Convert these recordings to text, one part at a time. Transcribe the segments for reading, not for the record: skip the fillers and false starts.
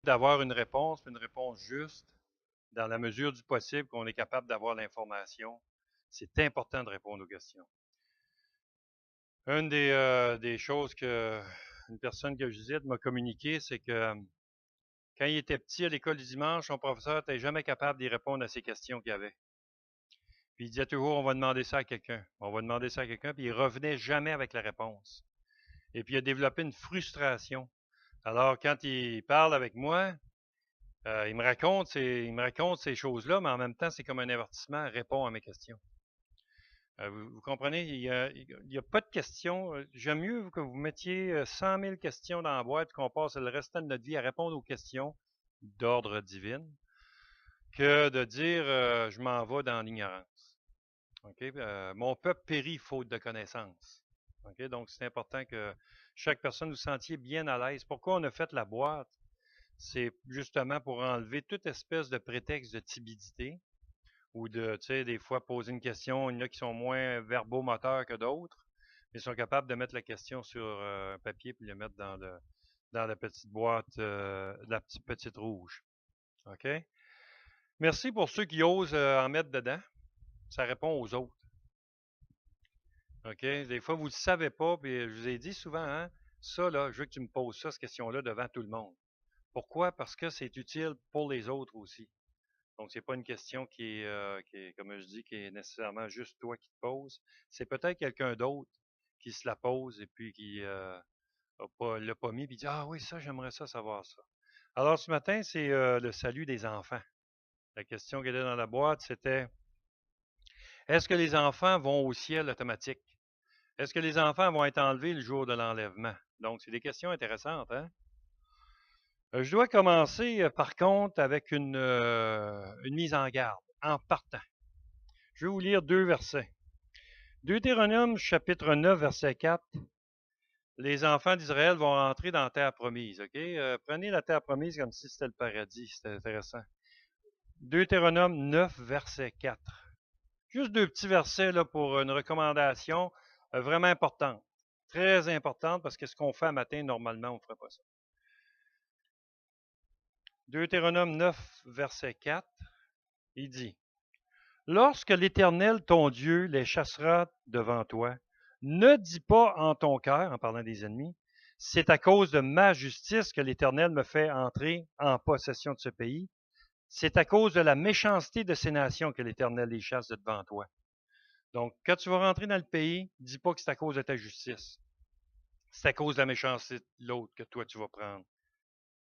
d'avoir une réponse juste, dans la mesure du possible qu'on est capable d'avoir l'information. C'est important de répondre aux questions. Une des choses que une personne que je visite m'a communiqué, c'est que quand il était petit à l'école du dimanche, son professeur n'était jamais capable d'y répondre à ces questions qu'il avait. Puis il disait toujours, on va demander ça à quelqu'un. On va demander ça à quelqu'un, puis il revenait jamais avec la réponse. Et puis il a développé une frustration. Alors, quand il parle avec moi, il me raconte ces choses-là, mais en même temps, c'est comme un avertissement, réponds à mes questions. Vous comprenez, il y a pas de questions. J'aime mieux que vous mettiez 100 000 questions dans la boîte, qu'on passe le restant de notre vie à répondre aux questions d'ordre divin, que de dire je m'en vais dans l'ignorance. OK? Mon peuple périt faute de connaissance. OK? Donc, c'est important que chaque personne vous sentiez bien à l'aise. Pourquoi on a fait la boîte? C'est justement pour enlever toute espèce de prétexte de timidité ou de, tu sais, des fois poser une question. Il y en a qui sont moins verbomoteurs que d'autres, mais ils sont capables de mettre la question sur un papier puis le mettre dans la petite boîte, la petite rouge. OK? Merci pour ceux qui osent en mettre dedans. Ça répond aux autres. OK? Des fois, vous ne le savez pas, puis je vous ai dit souvent, hein, ça, là, je veux que tu me poses ça, cette question-là, devant tout le monde. Pourquoi? Parce que c'est utile pour les autres aussi. Donc, c'est pas une question comme je dis, qui est nécessairement juste toi qui te poses. C'est peut-être quelqu'un d'autre qui se la pose et puis qui l'a pas mis, puis dit, ah oui, ça, j'aimerais ça savoir ça. Alors, ce matin, c'est le salut des enfants. La question qui était dans la boîte, c'était, est-ce que les enfants vont au ciel automatique? Est-ce que les enfants vont être enlevés le jour de l'enlèvement? Donc, c'est des questions intéressantes, hein? Je dois commencer, par contre, avec une mise en garde, en partant. Je vais vous lire 2 versets. Deutéronome chapitre 9, verset 4. Les enfants d'Israël vont rentrer dans la terre promise, OK? Prenez la terre promise comme si c'était le paradis, c'était intéressant. Deutéronome 9, verset 4. Juste 2 petits versets là, pour une recommandation vraiment importante. Très importante parce que ce qu'on fait un matin, normalement, on ne ferait pas ça. Deutéronome 9, verset 4, il dit, lorsque l'Éternel, ton Dieu, les chassera devant toi, ne dis pas en ton cœur, en parlant des ennemis, c'est à cause de ma justice que l'Éternel me fait entrer en possession de ce pays. C'est à cause de la méchanceté de ces nations que l'Éternel les chasse de devant toi. Donc, quand tu vas rentrer dans le pays, dis pas que c'est à cause de ta justice. C'est à cause de la méchanceté de l'autre que toi tu vas prendre.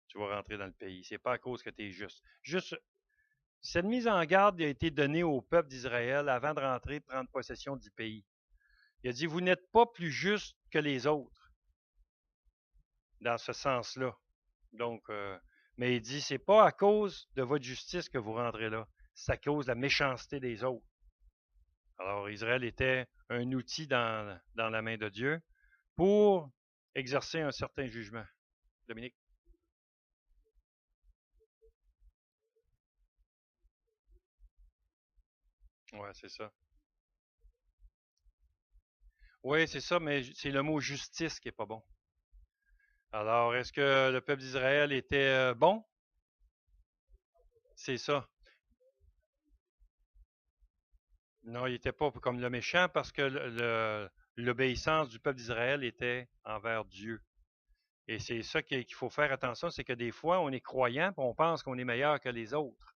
Tu vas rentrer dans le pays. C'est pas à cause que tu es juste. Juste cette mise en garde a été donnée au peuple d'Israël avant de rentrer prendre possession du pays. Il a dit, vous n'êtes pas plus juste que les autres, dans ce sens-là. Donc, mais il dit, c'est pas à cause de votre justice que vous rentrez là, c'est à cause de la méchanceté des autres. Alors, Israël était un outil dans la main de Dieu pour exercer un certain jugement. Dominique? Oui, c'est ça. Oui, c'est ça, mais c'est le mot justice qui est pas bon. Alors, est-ce que le peuple d'Israël était bon? C'est ça. Non, il n'était pas comme le méchant parce que l'obéissance du peuple d'Israël était envers Dieu. Et c'est ça qu'il faut faire attention, c'est que des fois, on est croyant et on pense qu'on est meilleur que les autres.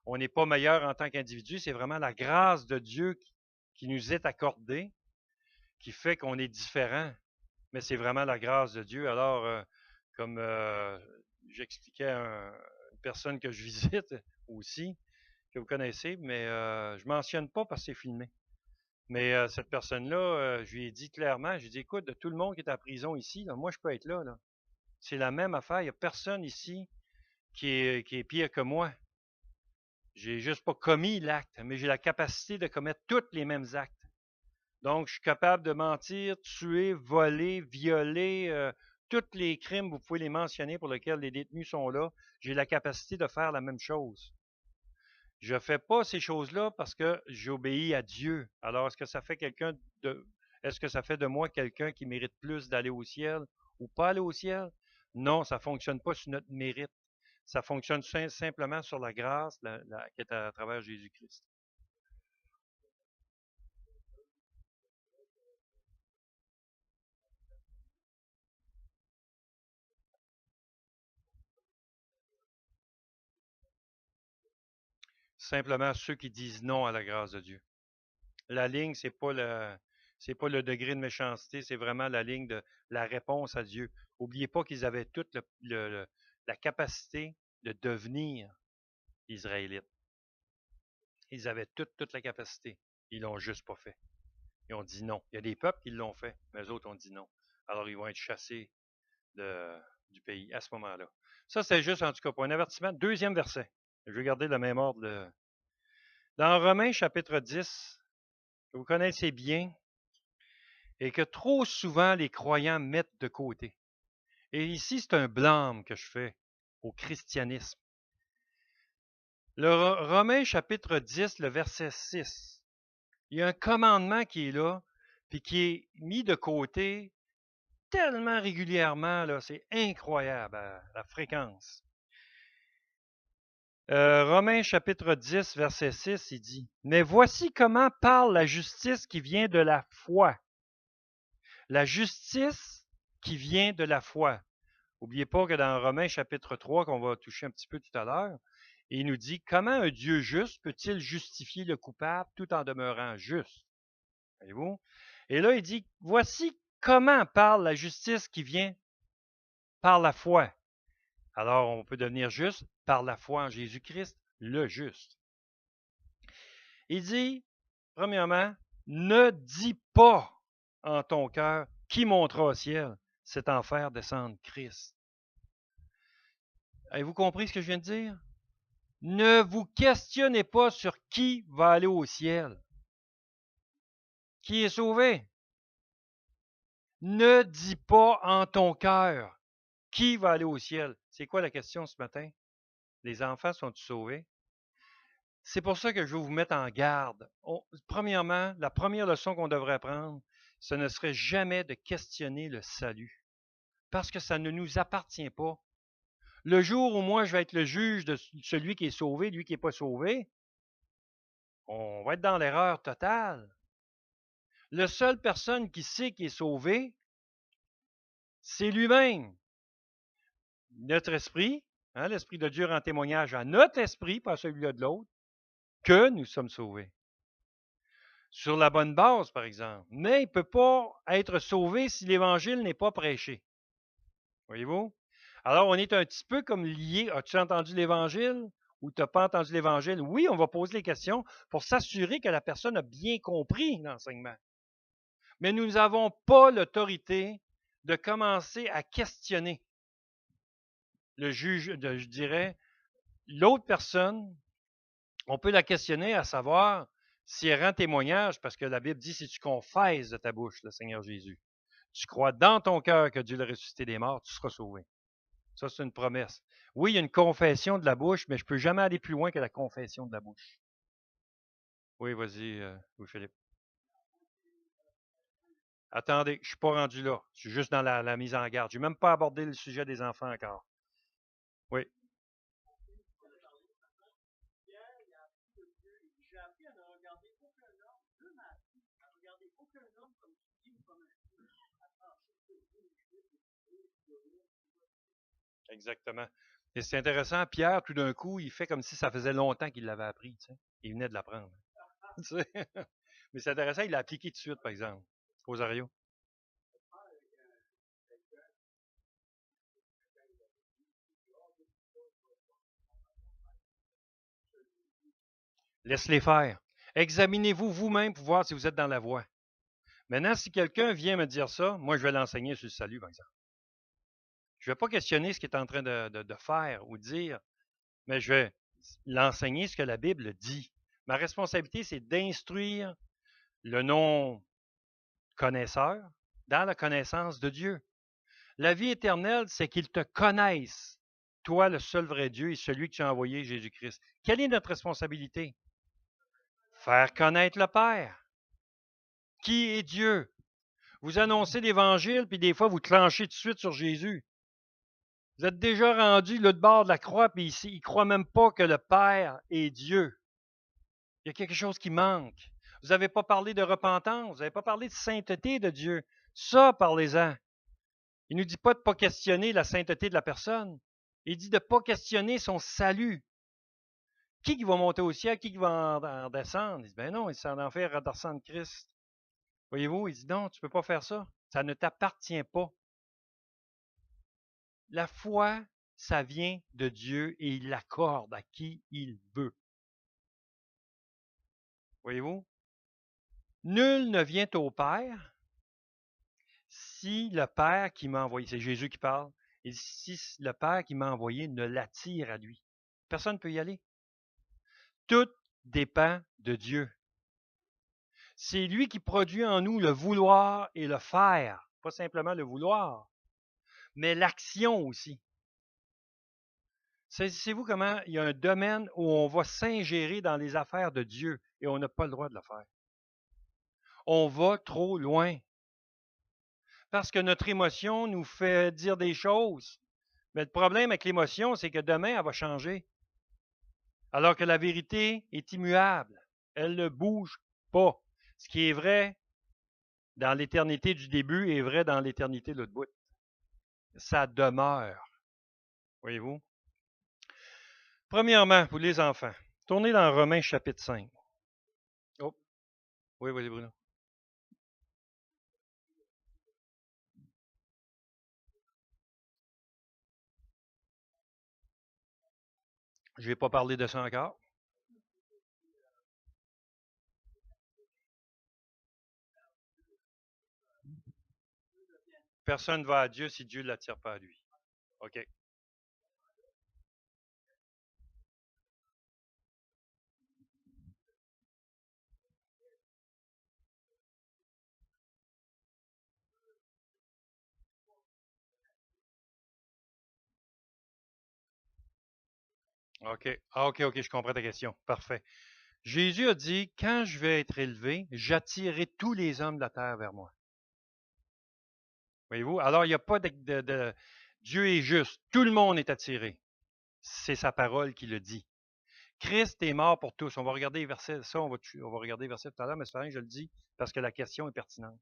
On n'est pas meilleur en tant qu'individu, c'est vraiment la grâce de Dieu qui nous est accordée qui fait qu'on est différent. Mais c'est vraiment la grâce de Dieu. Alors, comme j'expliquais à une personne que je visite aussi, que vous connaissez, mais je ne mentionne pas parce que c'est filmé. Mais cette personne-là, je lui ai dit clairement, je lui ai dit, écoute, de tout le monde qui est en prison ici, là, moi, je peux être là. Là. C'est la même affaire. Il n'y a personne ici qui est pire que moi. J'ai juste pas commis l'acte, mais j'ai la capacité de commettre tous les mêmes actes. Donc, je suis capable de mentir, tuer, voler, violer, tous les crimes, vous pouvez les mentionner pour lesquels les détenus sont là. J'ai la capacité de faire la même chose. Je ne fais pas ces choses-là parce que j'obéis à Dieu. Alors, est-ce que ça fait de moi quelqu'un qui mérite plus d'aller au ciel ou pas aller au ciel? Non, ça ne fonctionne pas sur notre mérite. Ça fonctionne simplement sur la grâce qui est à travers Jésus-Christ. Simplement ceux qui disent non à la grâce de Dieu. La ligne, c'est pas le degré de méchanceté, c'est vraiment la ligne de la réponse à Dieu. N'oubliez pas qu'ils avaient toute la capacité de devenir Israélites. Ils avaient toute la capacité. Ils l'ont juste pas fait. Ils ont dit non. Il y a des peuples qui l'ont fait, mais eux autres ont dit non. Alors, ils vont être chassés du pays à ce moment-là. Ça, c'est juste, en tout cas, pour un avertissement. Deuxième verset. Je vais garder le même ordre. Dans Romains, chapitre 10, que vous connaissez bien, et que trop souvent les croyants mettent de côté. Et ici, c'est un blâme que je fais au christianisme. Le Romains, chapitre 10, le verset 6. Il y a un commandement qui est là, puis qui est mis de côté tellement régulièrement, là, c'est incroyable, la fréquence. Romains chapitre 10, verset 6, il dit, « Mais voici comment parle la justice qui vient de la foi. » La justice qui vient de la foi. N'oubliez pas que dans Romains chapitre 3, qu'on va toucher un petit peu tout à l'heure, il nous dit, « Comment un Dieu juste peut-il justifier le coupable tout en demeurant juste? » Voyez-vous? Et là, il dit, « Voici comment parle la justice qui vient par la foi. » Alors, on peut devenir juste par la foi en Jésus-Christ, le juste. Il dit, premièrement, ne dis pas en ton cœur qui montera au ciel, c'est en faire descendre Christ. Avez-vous compris ce que je viens de dire? Ne vous questionnez pas sur qui va aller au ciel. Qui est sauvé? Ne dis pas en ton cœur qui va aller au ciel. C'est quoi la question ce matin? Les enfants sont-ils sauvés? C'est pour ça que je veux vous mettre en garde. Premièrement, la première leçon qu'on devrait prendre, ce ne serait jamais de questionner le salut, parce que ça ne nous appartient pas. Le jour où moi je vais être le juge de celui qui est sauvé, lui qui n'est pas sauvé, on va être dans l'erreur totale. La seule personne qui sait qu'il est sauvé, c'est lui-même. Notre esprit, l'Esprit de Dieu rend témoignage à notre esprit, pas à celui-là de l'autre, que nous sommes sauvés. Sur la bonne base, par exemple. Mais il ne peut pas être sauvé si l'Évangile n'est pas prêché. Voyez-vous? Alors, on est un petit peu comme lié. As-tu entendu l'Évangile ou tu n'as pas entendu l'Évangile? Oui, on va poser les questions pour s'assurer que la personne a bien compris l'enseignement. Mais nous n'avons pas l'autorité de commencer à questionner le juge, je dirais, l'autre personne. On peut la questionner à savoir si elle rend témoignage, parce que la Bible dit, si tu confesses de ta bouche le Seigneur Jésus, tu crois dans ton cœur que Dieu l'a ressuscité des morts, tu seras sauvé. Ça, c'est une promesse. Oui, il y a une confession de la bouche, mais je ne peux jamais aller plus loin que la confession de la bouche. Oui, vas-y, Louis-Philippe. Attendez, je ne suis pas rendu là. Je suis juste dans la mise en garde. Je n'ai même pas abordé le sujet des enfants encore. Oui. Exactement. Et c'est intéressant, Pierre, tout d'un coup, il fait comme si ça faisait longtemps qu'il l'avait appris. Tu sais. Il venait de l'apprendre. Mais c'est intéressant, il l'a appliqué tout de suite, par exemple. Rosario. Laisse-les faire. Examinez-vous vous-même pour voir si vous êtes dans la voie. Maintenant, si quelqu'un vient me dire ça, moi, je vais l'enseigner sur le salut, par exemple. Je ne vais pas questionner ce qu'il est en train de faire ou dire, mais je vais l'enseigner ce que la Bible dit. Ma responsabilité, c'est d'instruire le non-connaisseur dans la connaissance de Dieu. La vie éternelle, c'est qu'ils te connaissent, toi, le seul vrai Dieu et celui que tu as envoyé, Jésus-Christ. Quelle est notre responsabilité? Faire connaître le Père. Qui est Dieu? Vous annoncez l'Évangile, puis des fois, vous clenchez tout de suite sur Jésus. Vous êtes déjà rendu l'autre bord de la croix, puis ils ne croient même pas que le Père est Dieu. Il y a quelque chose qui manque. Vous n'avez pas parlé de repentance, vous n'avez pas parlé de sainteté de Dieu. Ça, parlez-en. Il ne nous dit pas de ne pas questionner la sainteté de la personne. Il dit de ne pas questionner son salut. Qui va monter au ciel? Qui va en descendre? Il dit, ben non, il s'en en fait redescendre Christ. Voyez-vous, il dit, non, tu ne peux pas faire ça. Ça ne t'appartient pas. La foi, ça vient de Dieu et il l'accorde à qui il veut. Voyez-vous? Nul ne vient au Père si le Père qui m'a envoyé, c'est Jésus qui parle, et si le Père qui m'a envoyé ne l'attire à lui. Personne ne peut y aller. Tout dépend de Dieu. C'est lui qui produit en nous le vouloir et le faire. Pas simplement le vouloir, mais l'action aussi. Saisissez-vous comment il y a un domaine où on va s'ingérer dans les affaires de Dieu et on n'a pas le droit de le faire. On va trop loin. Parce que notre émotion nous fait dire des choses. Mais le problème avec l'émotion, c'est que demain, elle va changer. Alors que la vérité est immuable. Elle ne bouge pas. Ce qui est vrai dans l'éternité du début est vrai dans l'éternité de l'autre bout. Ça demeure. Voyez-vous? Premièrement, pour les enfants, tournez dans Romains chapitre 5. Oh, oui, vas-y, Bruno. Je ne vais pas parler de ça encore. Personne ne va à Dieu si Dieu ne l'attire pas à lui. OK. OK. Ah, OK, OK, je comprends ta question. Parfait. Jésus a dit, quand je vais être élevé, j'attirerai tous les hommes de la terre vers moi. Voyez-vous? Alors, il n'y a pas de Dieu est juste. Tout le monde est attiré. C'est sa parole qui le dit. Christ est mort pour tous. On va regarder les versets, ça, on va regarder les versets tout à l'heure, mais c'est vrai que je le dis parce que la question est pertinente.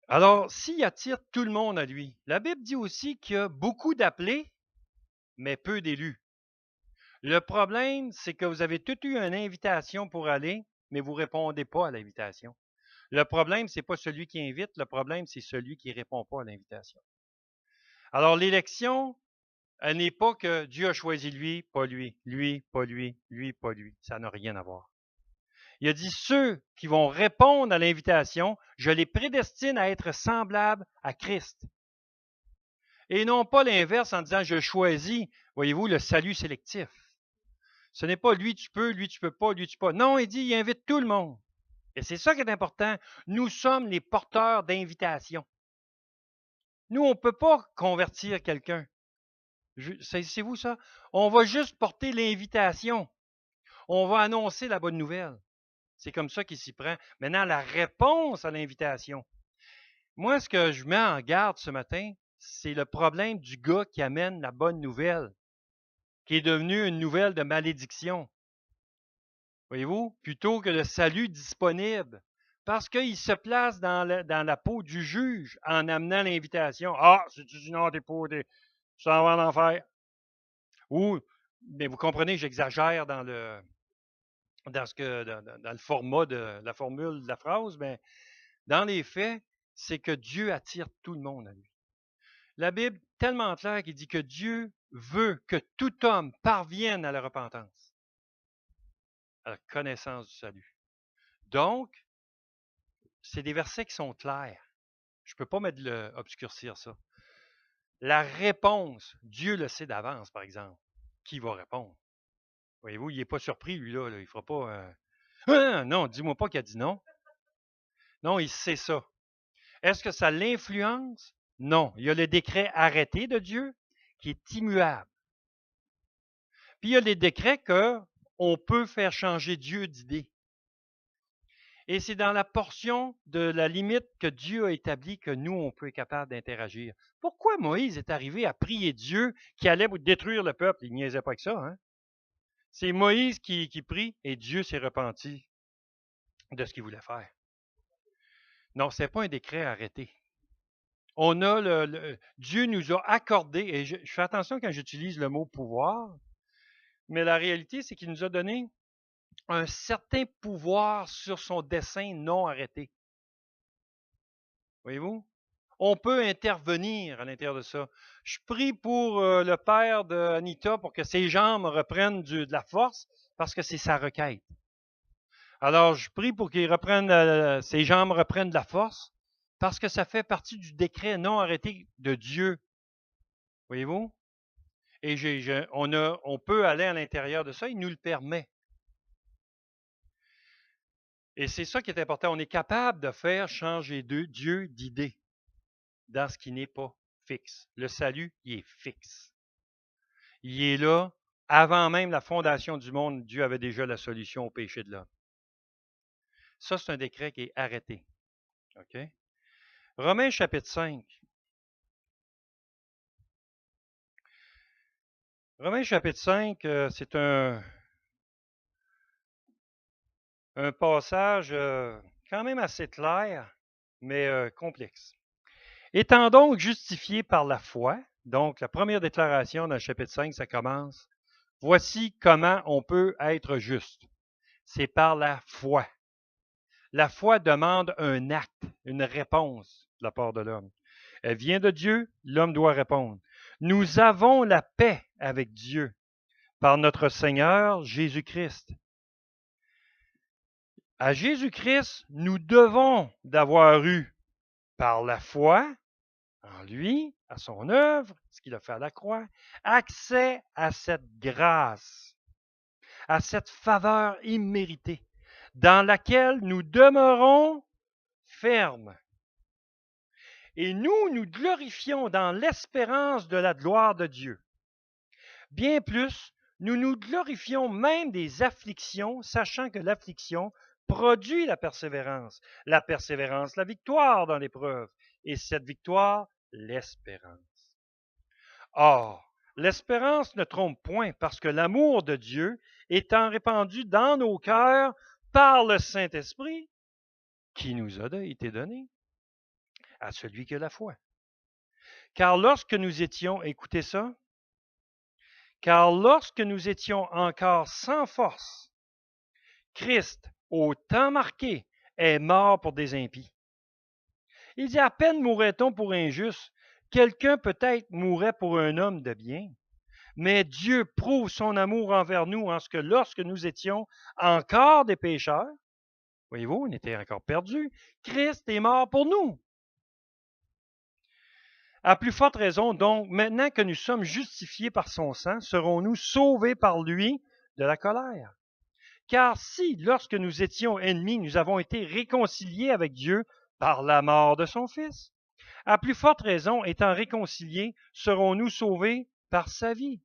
Alors, s'il attire tout le monde à lui, la Bible dit aussi qu'il y a beaucoup d'appelés, mais peu d'élus. Le problème, c'est que vous avez tous eu une invitation pour aller, mais vous ne répondez pas à l'invitation. Le problème, ce n'est pas celui qui invite, le problème, c'est celui qui ne répond pas à l'invitation. Alors, l'élection, elle n'est pas que Dieu a choisi lui, pas lui, lui, pas lui, lui, pas lui. Ça n'a rien à voir. Il a dit, ceux qui vont répondre à l'invitation, je les prédestine à être semblables à Christ. Et non pas l'inverse en disant, je choisis, voyez-vous, le salut sélectif. Ce n'est pas lui tu peux pas, lui tu peux pas. Non, il dit, il invite tout le monde. Et c'est ça qui est important. Nous sommes les porteurs d'invitation. Nous, on ne peut pas convertir quelqu'un. C'est vous ça? On va juste porter l'invitation. On va annoncer la bonne nouvelle. C'est comme ça qu'il s'y prend. Maintenant, la réponse à l'invitation. Moi, ce que je mets en garde ce matin, c'est le problème du gars qui amène la bonne nouvelle, qui est devenu une nouvelle de malédiction. Voyez-vous? Plutôt que le salut disponible. Parce qu'il se place dans la peau du juge en amenant l'invitation. Ah, si tu dis non, tu s'en vas en enfer. Ou, mais vous comprenez, j'exagère dans le format de la formule de la phrase, mais dans les faits, c'est que Dieu attire tout le monde à lui. La Bible est tellement claire qu'il dit que Dieu veut que tout homme parvienne à la repentance, à la connaissance du salut. Donc, c'est des versets qui sont clairs. Je ne peux pas obscurcir ça. La réponse, Dieu le sait d'avance, par exemple. Qui va répondre? Voyez-vous, il n'est pas surpris, lui-là. Il ne fera pas... non, dis-moi pas qu'il a dit non. Non, il sait ça. Est-ce que ça l'influence? Non. Il y a le décret arrêté de Dieu qui est immuable. Puis il y a les décrets qu'on peut faire changer Dieu d'idée. Et c'est dans la portion de la limite que Dieu a établie que nous, on peut être capable d'interagir. Pourquoi Moïse est arrivé à prier Dieu qui allait détruire le peuple? Il niaisait pas que ça, hein? C'est Moïse qui prie et Dieu s'est repenti de ce qu'il voulait faire. Non, ce n'est pas un décret arrêté. On a Dieu nous a accordé, et je fais attention quand j'utilise le mot pouvoir, mais la réalité, c'est qu'il nous a donné un certain pouvoir sur son dessein non arrêté. Voyez-vous? On peut intervenir à l'intérieur de ça. Je prie pour le père d'Anita pour que ses jambes reprennent de la force parce que c'est sa requête. Alors, je prie pour qu'il reprenne, ses jambes reprennent de la force parce que ça fait partie du décret non arrêté de Dieu. Voyez-vous? Et on peut aller à l'intérieur de ça, il nous le permet. Et c'est ça qui est important. On est capable de faire changer Dieu d'idée dans ce qui n'est pas fixe. Le salut, il est fixe. Il est là. Avant même la fondation du monde, Dieu avait déjà la solution au péché de l'homme. Ça, c'est un décret qui est arrêté. OK? Romains chapitre 5. Romains chapitre 5, c'est un passage quand même assez clair, mais complexe. Étant donc justifiés par la foi, donc la première déclaration dans le chapitre 5, ça commence. Voici comment on peut être juste. C'est par la foi. La foi demande un acte, une réponse de la part de l'homme. Elle vient de Dieu, l'homme doit répondre. Nous avons la paix avec Dieu par notre Seigneur Jésus-Christ. À Jésus-Christ, nous devons d'avoir eu, par la foi, en lui, à son œuvre, ce qu'il a fait à la croix, accès à cette grâce, à cette faveur imméritée, dans laquelle nous demeurons fermes. Et nous glorifions dans l'espérance de la gloire de Dieu. Bien plus, nous nous glorifions même des afflictions, sachant que l'affliction produit la persévérance la victoire dans l'épreuve, et cette victoire, l'espérance. Or, l'espérance ne trompe point, parce que l'amour de Dieu étant répandu dans nos cœurs par le Saint-Esprit, qui nous a été donné, à celui qui a la foi. Car lorsque nous étions, écoutez ça, car lorsque nous étions encore sans force, Christ, au temps marqué, est mort pour des impies. Il dit, à peine mourrait-on pour un juste, quelqu'un peut-être mourrait pour un homme de bien. Mais Dieu prouve son amour envers nous en ce que lorsque nous étions encore des pécheurs, voyez-vous, on était encore perdus, Christ est mort pour nous. À plus forte raison, donc, maintenant que nous sommes justifiés par son sang, serons-nous sauvés par lui de la colère. Car si, lorsque nous étions ennemis, nous avons été réconciliés avec Dieu par la mort de son Fils, à plus forte raison, étant réconciliés, serons-nous sauvés par sa vie.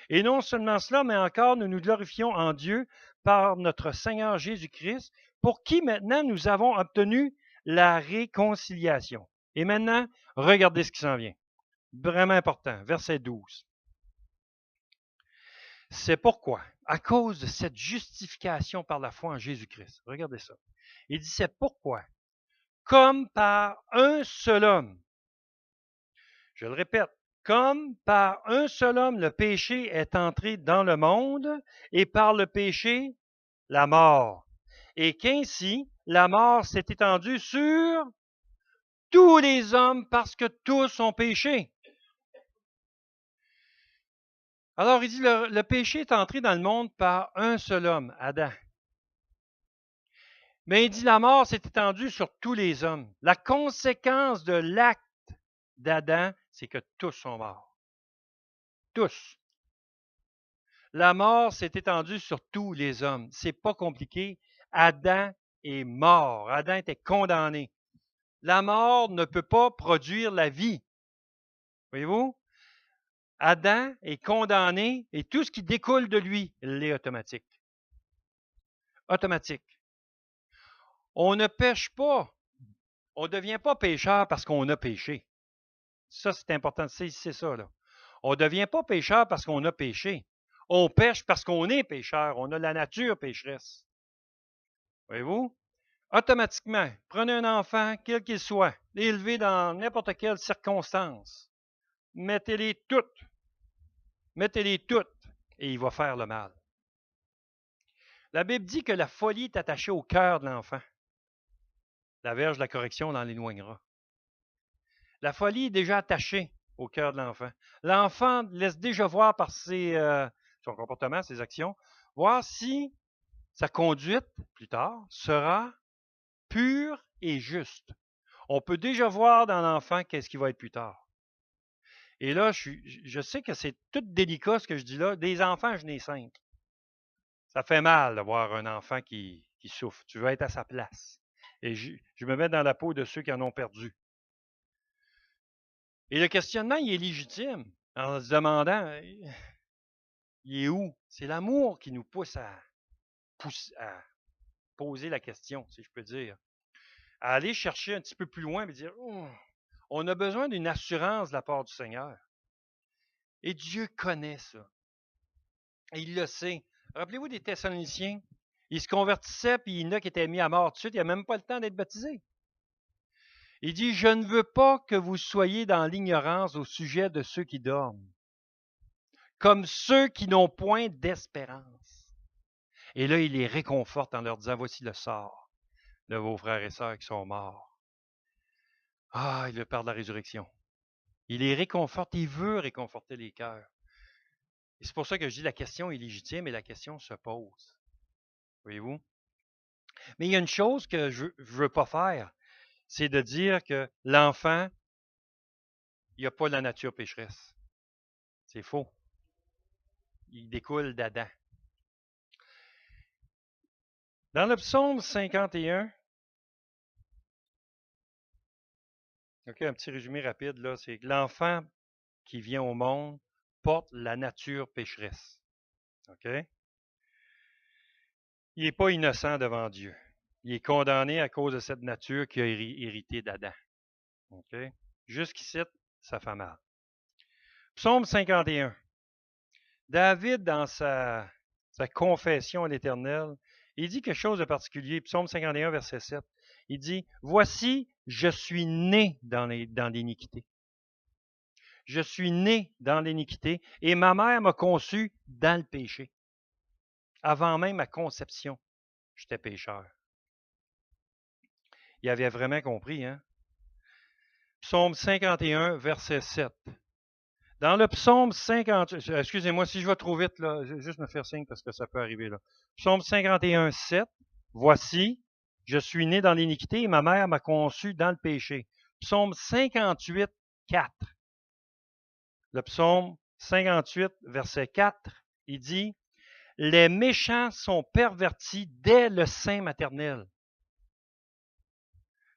Et non seulement cela, mais encore nous nous glorifions en Dieu par notre Seigneur Jésus-Christ, pour qui maintenant nous avons obtenu la réconciliation. Et maintenant, regardez ce qui s'en vient. Vraiment important. Verset 12. C'est pourquoi, à cause de cette justification par la foi en Jésus-Christ, regardez ça. Il dit, c'est pourquoi, comme par un seul homme, je le répète, comme par un seul homme le péché est entré dans le monde, et par le péché, la mort. Et qu'ainsi, la mort s'est étendue sur tous les hommes parce que tous ont péché. Alors, il dit, le péché est entré dans le monde par un seul homme, Adam. Mais il dit, la mort s'est étendue sur tous les hommes. La conséquence de l'acte d'Adam, c'est que tous sont morts. Tous. La mort s'est étendue sur tous les hommes. C'est pas compliqué. Adam est mort. Adam était condamné. La mort ne peut pas produire la vie. Voyez-vous? Adam est condamné et tout ce qui découle de lui l'est automatique. Automatique. On ne pêche pas. On ne devient pas pécheur parce qu'on a péché. Ça, c'est important de saisir ça, là. On ne devient pas pécheur parce qu'on a péché. On pêche parce qu'on est pécheur. On a la nature pécheresse. Voyez-vous? Automatiquement, prenez un enfant, quel qu'il soit, élevé dans n'importe quelle circonstance. Mettez-les toutes. Mettez-les toutes. Et il va faire le mal. La Bible dit que la folie est attachée au cœur de l'enfant. La verge de la correction l'en éloignera. La folie est déjà attachée au cœur de l'enfant. L'enfant laisse déjà voir par son comportement, ses actions, voir si sa conduite, plus tard, sera pure et juste. On peut déjà voir dans l'enfant qu'est-ce qui va être plus tard. Et là, je sais que c'est tout délicat ce que je dis là. Des enfants, je n'ai 5. Ça fait mal de voir un enfant qui souffre. Tu veux être à sa place. Et je me mets dans la peau de ceux qui en ont perdu. Et le questionnement, il est légitime en se demandant, il est où? C'est l'amour qui nous pousse à poser la question, si je peux dire. À aller chercher un petit peu plus loin et dire, on a besoin d'une assurance de la part du Seigneur. Et Dieu connaît ça. Et il le sait. Rappelez-vous des Thessaloniciens. Ils se convertissaient, puis il y en a qui étaient mis à mort tout de suite. Il n'y a même pas le temps d'être baptisé. Il dit, je ne veux pas que vous soyez dans l'ignorance au sujet de ceux qui dorment, comme ceux qui n'ont point d'espérance. Et là, il les réconforte en leur disant, voici le sort de vos frères et sœurs qui sont morts. Ah, il leur parle de la résurrection. Il les réconforte, il veut réconforter les cœurs. Et c'est pour ça que je dis la question est légitime et la question se pose. Voyez-vous? Mais il y a une chose que je ne veux pas faire, c'est de dire que l'enfant, il n'a pas la nature pécheresse. C'est faux. Il découle d'Adam. Dans le psaume 51, OK, un petit résumé rapide, là, c'est que l'enfant qui vient au monde porte la nature pécheresse. OK? Il n'est pas innocent devant Dieu. Il est condamné à cause de cette nature qui a hérité d'Adam. OK? Jusqu'ici, ça fait mal. Psaume 51. David, dans sa confession à l'Éternel, il dit quelque chose de particulier. Psaume 51, verset 7. Il dit, « Voici, je suis né dans l'iniquité. Je suis né dans l'iniquité et ma mère m'a conçu dans le péché. Avant même ma conception, j'étais pécheur. » Il avait vraiment compris, hein? Psaume 51, verset 7. Dans le psaume 50, excusez-moi si je vais trop vite, là, je vais juste me faire signe parce que ça peut arriver là. Psaume 51, 7. Voici, je suis né dans l'iniquité et ma mère m'a conçu dans le péché. Psaume 58, 4. Le psaume 58, verset 4, il dit, les méchants sont pervertis dès le sein maternel.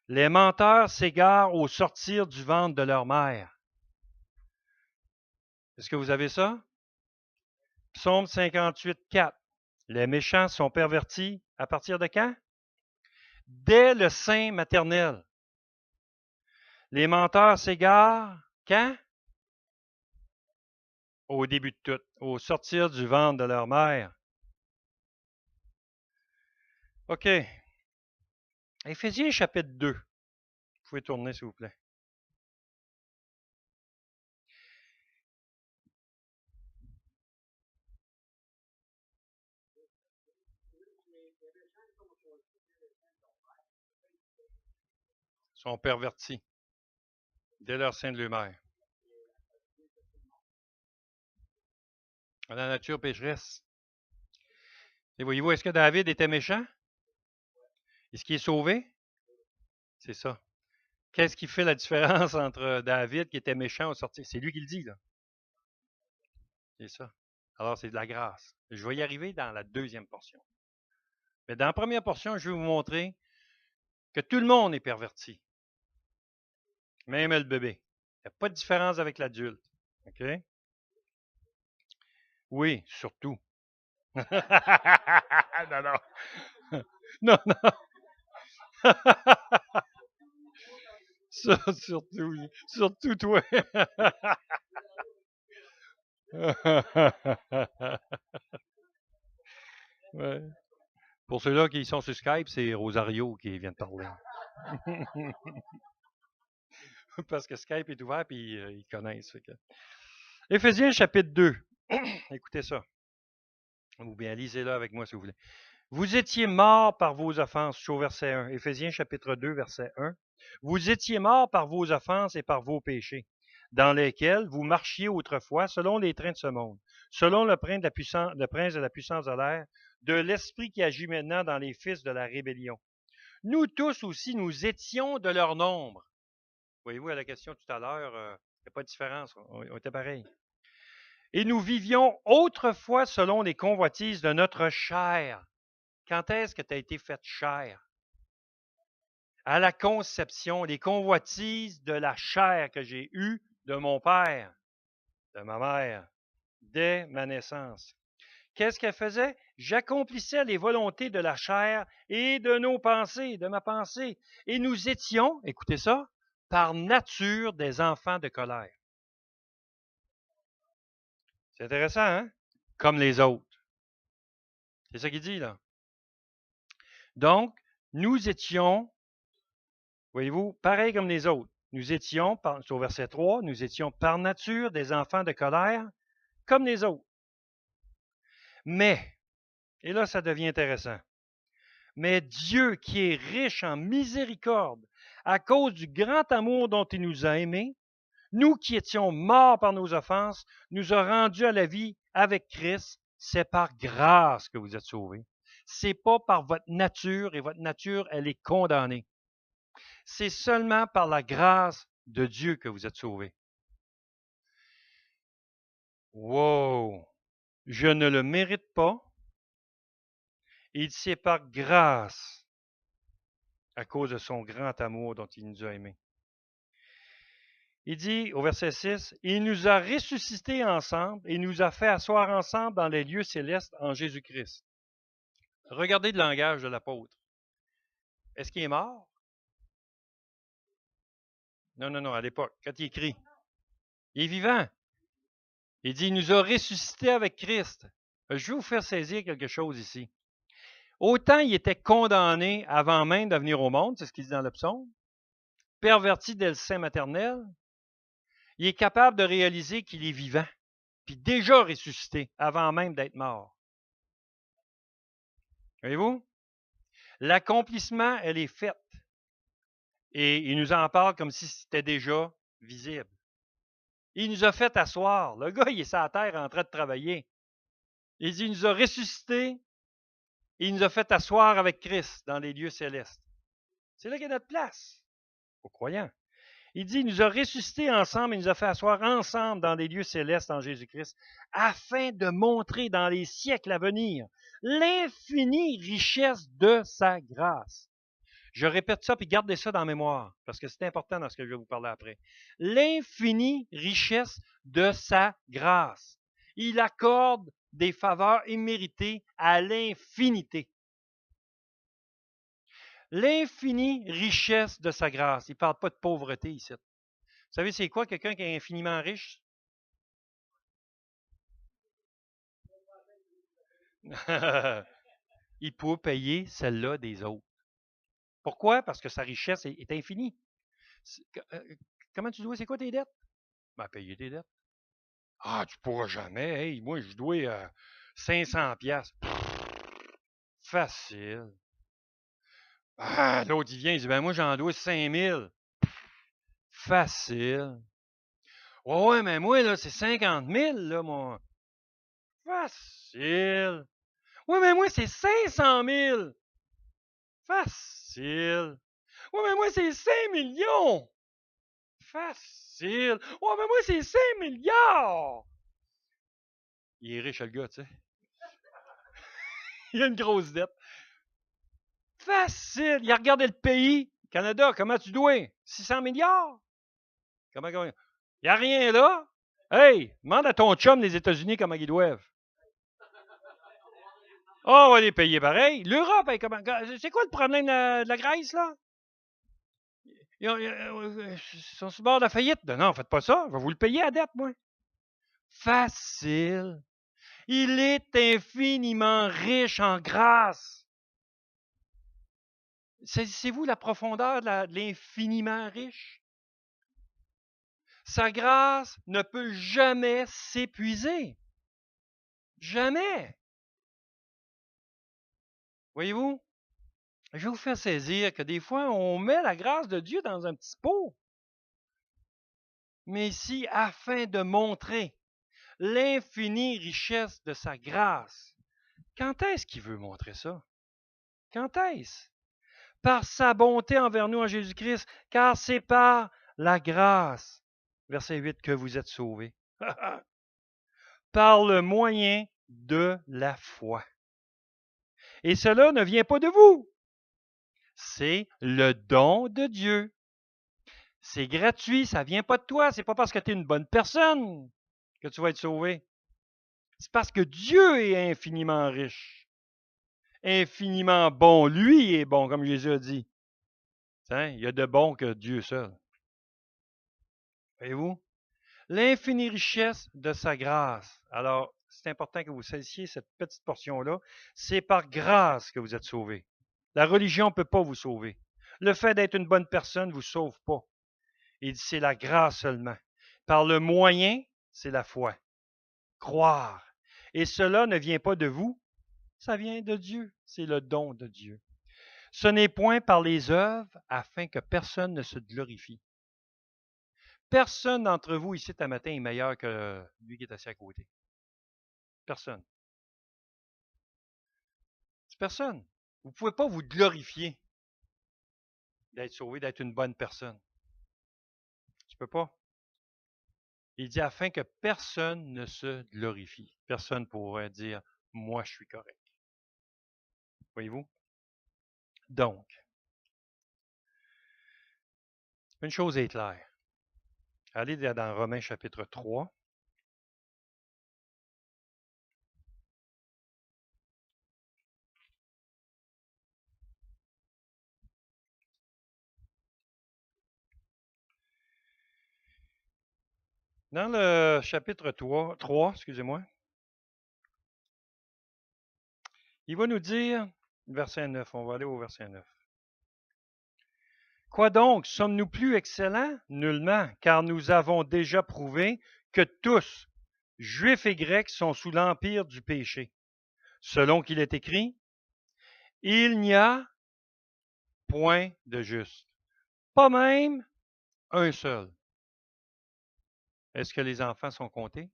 Les menteurs s'égarent au sortir du ventre de leur mère. Est-ce que vous avez ça? Psaume 58, 4. Les méchants sont pervertis à partir de quand? Dès le sein maternel. Les menteurs s'égarent quand? Au début de tout, au sortir du ventre de leur mère. OK. Éphésiens chapitre 2. Vous pouvez tourner, s'il vous plaît. Ils sont pervertis dès leur sein de leur-mère. La nature pécheresse. Et voyez-vous, est-ce que David était méchant? Est-ce qu'il est sauvé? C'est ça. Qu'est-ce qui fait la différence entre David qui était méchant au sortir? C'est lui qui le dit, là. C'est ça. Alors, c'est de la grâce. Je vais y arriver dans la deuxième portion. Mais dans la première portion, je vais vous montrer que tout le monde est perverti. Même le bébé. Il n'y a pas de différence avec l'adulte. OK? Oui, surtout. non, non. Non, non. Surtout toi. Ouais. Pour ceux-là qui sont sur Skype, c'est Rosario qui vient de parler. Parce que Skype est ouvert et ils connaissent. Fait que... Éphésiens chapitre 2. Écoutez ça. Ou bien lisez-le avec moi si vous voulez. Vous étiez morts par vos offenses. Je suis au verset 1. Éphésiens chapitre 2, verset 1. Vous étiez morts par vos offenses et par vos péchés, dans lesquels vous marchiez autrefois selon les trains de ce monde, selon le prince de la puissance de l'air, de l'esprit qui agit maintenant dans les fils de la rébellion. Nous tous aussi, nous étions de leur nombre. Voyez-vous, à la question tout à l'heure, il n'y a pas de différence. On était pareil. Et nous vivions autrefois selon les convoitises de notre chair. Quand est-ce que tu as été faite chair? À la conception, les convoitises de la chair que j'ai eue de mon père, de ma mère, dès ma naissance. Qu'est-ce qu'elle faisait? J'accomplissais les volontés de la chair et de nos pensées, de ma pensée. Et nous étions, écoutez ça, par nature des enfants de colère. C'est intéressant, hein? Comme les autres. C'est ça qu'il dit, là. Donc, nous étions, voyez-vous, pareil comme les autres. Nous étions, au verset 3, nous étions par nature des enfants de colère, comme les autres. Mais, et là, ça devient intéressant. Mais Dieu, qui est riche en miséricorde, à cause du grand amour dont il nous a aimés, nous qui étions morts par nos offenses, nous a rendus à la vie avec Christ. C'est par grâce que vous êtes sauvés. C'est pas par votre nature, et votre nature, elle est condamnée. C'est seulement par la grâce de Dieu que vous êtes sauvés. Wow! Je ne le mérite pas. Il c'est par grâce, à cause de son grand amour dont il nous a aimés. Il dit au verset 6, « Il nous a ressuscités ensemble et nous a fait asseoir ensemble dans les lieux célestes en Jésus-Christ. » Regardez le langage de l'apôtre. Est-ce qu'il est mort? Non, à l'époque, quand il écrit. Il est vivant. Il dit, « Il nous a ressuscités avec Christ. » Je vais vous faire saisir quelque chose ici. Autant il était condamné avant même de venir au monde, c'est ce qu'il dit dans le psaume, perverti dès le sein maternel, il est capable de réaliser qu'il est vivant, puis déjà ressuscité avant même d'être mort. Voyez-vous? L'accomplissement, elle est faite. Et il nous en parle comme si c'était déjà visible. Il nous a fait asseoir. Le gars, il est sur la terre en train de travailler. Il dit, il nous a ressuscités, et il nous a fait asseoir avec Christ dans les lieux célestes. C'est là qu'il y a notre place, aux croyants. Il dit, il nous a ressuscités ensemble, il nous a fait asseoir ensemble dans les lieux célestes en Jésus-Christ, afin de montrer dans les siècles à venir l'infinie richesse de sa grâce. Je répète ça, puis gardez ça dans la mémoire, parce que c'est important dans ce que je vais vous parler après. L'infinie richesse de sa grâce. Il accorde des faveurs imméritées à l'infinité. L'infinie richesse de sa grâce. Il ne parle pas de pauvreté ici. Vous savez, c'est quoi quelqu'un qui est infiniment riche? Il peut payer celle-là des autres. Pourquoi? Parce que sa richesse est infinie. Comment tu dois? C'est quoi tes dettes? Ben, payer tes dettes. Ah, tu pourras jamais. Hey, moi, je dois 500 piastres. Facile. Ah, l'autre, il vient, il dit, ben, moi, j'en dois 5000. Facile. Ouais, mais moi, là, c'est 50 000, là, moi. Facile. Ouais, mais moi, c'est 500 000. Facile. Ouais, mais moi, c'est 5 millions. Facile. Ouais, mais moi, c'est 5 milliards. Il est riche, le gars, tu sais. Il a une grosse dette. Facile. Il a regardé le pays. Canada, comment tu dois? 600 milliards? Comment? Il n'y a rien là. Hey, demande à ton chum des États-Unis comment ils doivent. Oh, on va les payer pareil. L'Europe, c'est quoi le problème de la Grèce, là? Ils sont sur le bord de la faillite. Non, faites pas ça. Je vais vous le payer à dette, moi. Facile. Il est infiniment riche en grâce. Saisissez-vous la profondeur de l'infiniment riche? Sa grâce ne peut jamais s'épuiser. Jamais. Voyez-vous? Je vais vous faire saisir que des fois, on met la grâce de Dieu dans un petit pot. Mais ici, afin de montrer l'infinie richesse de sa grâce. Quand est-ce qu'il veut montrer ça? Quand est-ce? Par sa bonté envers nous en Jésus-Christ, car c'est par la grâce, verset 8, que vous êtes sauvés. Par le moyen de la foi. Et cela ne vient pas de vous. C'est le don de Dieu. C'est gratuit, ça ne vient pas de toi. C'est pas parce que tu es une bonne personne que tu vas être sauvé. C'est parce que Dieu est infiniment riche, infiniment bon. Lui est bon, comme Jésus a dit. Il y a de bon que Dieu seul. Voyez-vous? L'infinie richesse de sa grâce. Alors, c'est important que vous saisissiez cette petite portion-là. C'est par grâce que vous êtes sauvés. La religion ne peut pas vous sauver. Le fait d'être une bonne personne ne vous sauve pas. Il dit c'est la grâce seulement. Par le moyen, c'est la foi. Croire. Et cela ne vient pas de vous, ça vient de Dieu. C'est le don de Dieu. Ce n'est point par les œuvres afin que personne ne se glorifie. Personne d'entre vous ici ce matin est meilleur que lui qui est assis à côté. Personne. C'est personne. Vous ne pouvez pas vous glorifier d'être sauvé, d'être une bonne personne. Tu ne peux pas. Il dit afin que personne ne se glorifie. Personne ne pourrait dire moi je suis correct. Voyez-vous? Donc, une chose est claire. Allez dans Romains chapitre 3. Dans le chapitre 3, excusez-moi, il va nous dire, verset 9, on va aller au verset 9. Quoi donc, sommes-nous plus excellents? Nullement, car nous avons déjà prouvé que tous, juifs et grecs, sont sous l'empire du péché. Selon qu'il est écrit, il n'y a point de juste, pas même un seul. Est-ce que les enfants sont comptés?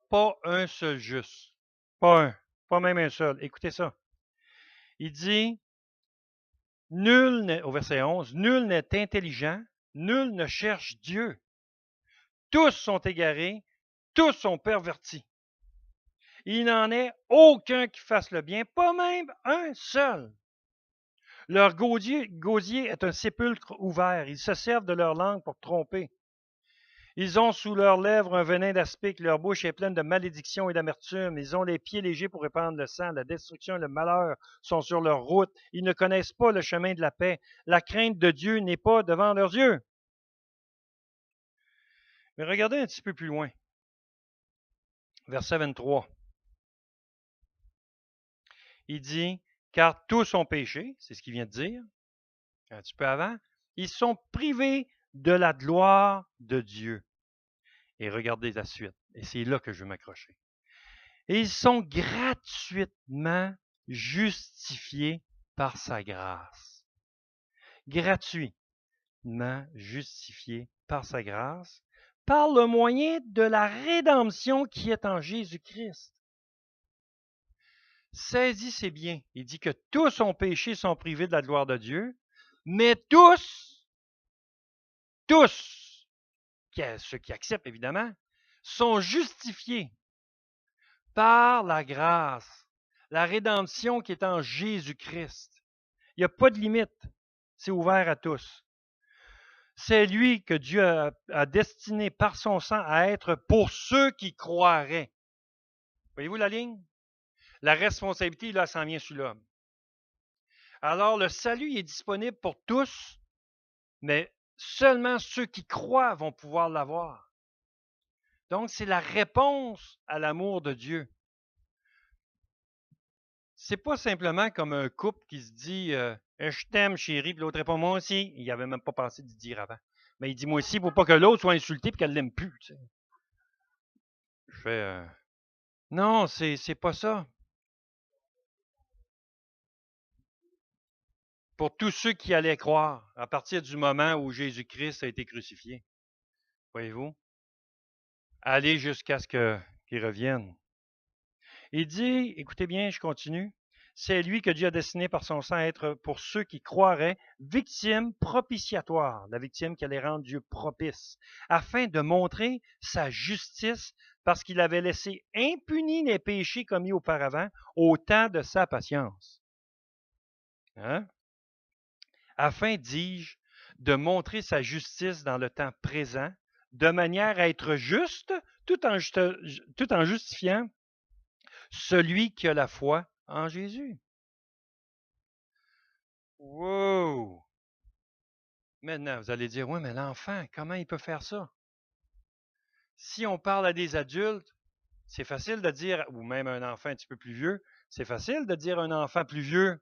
Pas un seul juste. Pas un. Pas même un seul. Écoutez ça. Il dit, au verset 11, nul n'est intelligent, nul ne cherche Dieu. Tous sont égarés, tous sont pervertis. Il n'en est aucun qui fasse le bien, pas même un seul. Leur gosier est un sépulcre ouvert. Ils se servent de leur langue pour tromper. Ils ont sous leurs lèvres un venin d'aspic, leur bouche est pleine de malédiction et d'amertume. Ils ont les pieds légers pour répandre le sang. La destruction et le malheur sont sur leur route. Ils ne connaissent pas le chemin de la paix. La crainte de Dieu n'est pas devant leurs yeux. Mais regardez un petit peu plus loin. Verset 23. Il dit, car tous ont péché, c'est ce qu'il vient de dire, un petit peu avant, ils sont privés de la gloire de Dieu. Et regardez la suite. Et c'est là que je veux m'accrocher. Et ils sont gratuitement justifiés par sa grâce. Gratuitement justifiés par sa grâce, par le moyen de la rédemption qui est en Jésus-Christ. Saisissez bien. Il dit que tous ont péché, sont privés de la gloire de Dieu, mais tous, ceux qui acceptent évidemment, sont justifiés par la grâce, la rédemption qui est en Jésus-Christ. Il n'y a pas de limite. C'est ouvert à tous. C'est lui que Dieu a destiné par son sang à être pour ceux qui croiraient. Voyez-vous la ligne? La responsabilité, là, s'en vient sur l'homme. Alors, le salut il est disponible pour tous, mais seulement ceux qui croient vont pouvoir l'avoir. Donc, c'est la réponse à l'amour de Dieu. C'est pas simplement comme un couple qui se dit je t'aime, chérie, puis l'autre répond moi aussi. Il n'avait même pas pensé d'y dire avant. Mais il dit moi aussi pour pas que l'autre soit insulté et qu'elle l'aime plus. Tu sais. Je fais non, c'est pas ça. Pour tous ceux qui allaient croire, à partir du moment où Jésus-Christ a été crucifié. Voyez-vous? Aller jusqu'à ce qu'il revienne. Il dit, écoutez bien, je continue. C'est lui que Dieu a destiné par son sang à être pour ceux qui croiraient victime propitiatoire, la victime qui allait rendre Dieu propice, afin de montrer sa justice parce qu'il avait laissé impunis les péchés commis auparavant au temps de sa patience. Hein? Afin, dis-je, de montrer sa justice dans le temps présent, de manière à être juste tout en justifiant celui qui a la foi en Jésus. Wow! Maintenant, vous allez dire, oui, mais l'enfant, comment il peut faire ça? Si on parle à des adultes, c'est facile de dire, ou même un enfant un petit peu plus vieux, c'est facile de dire à un enfant plus vieux,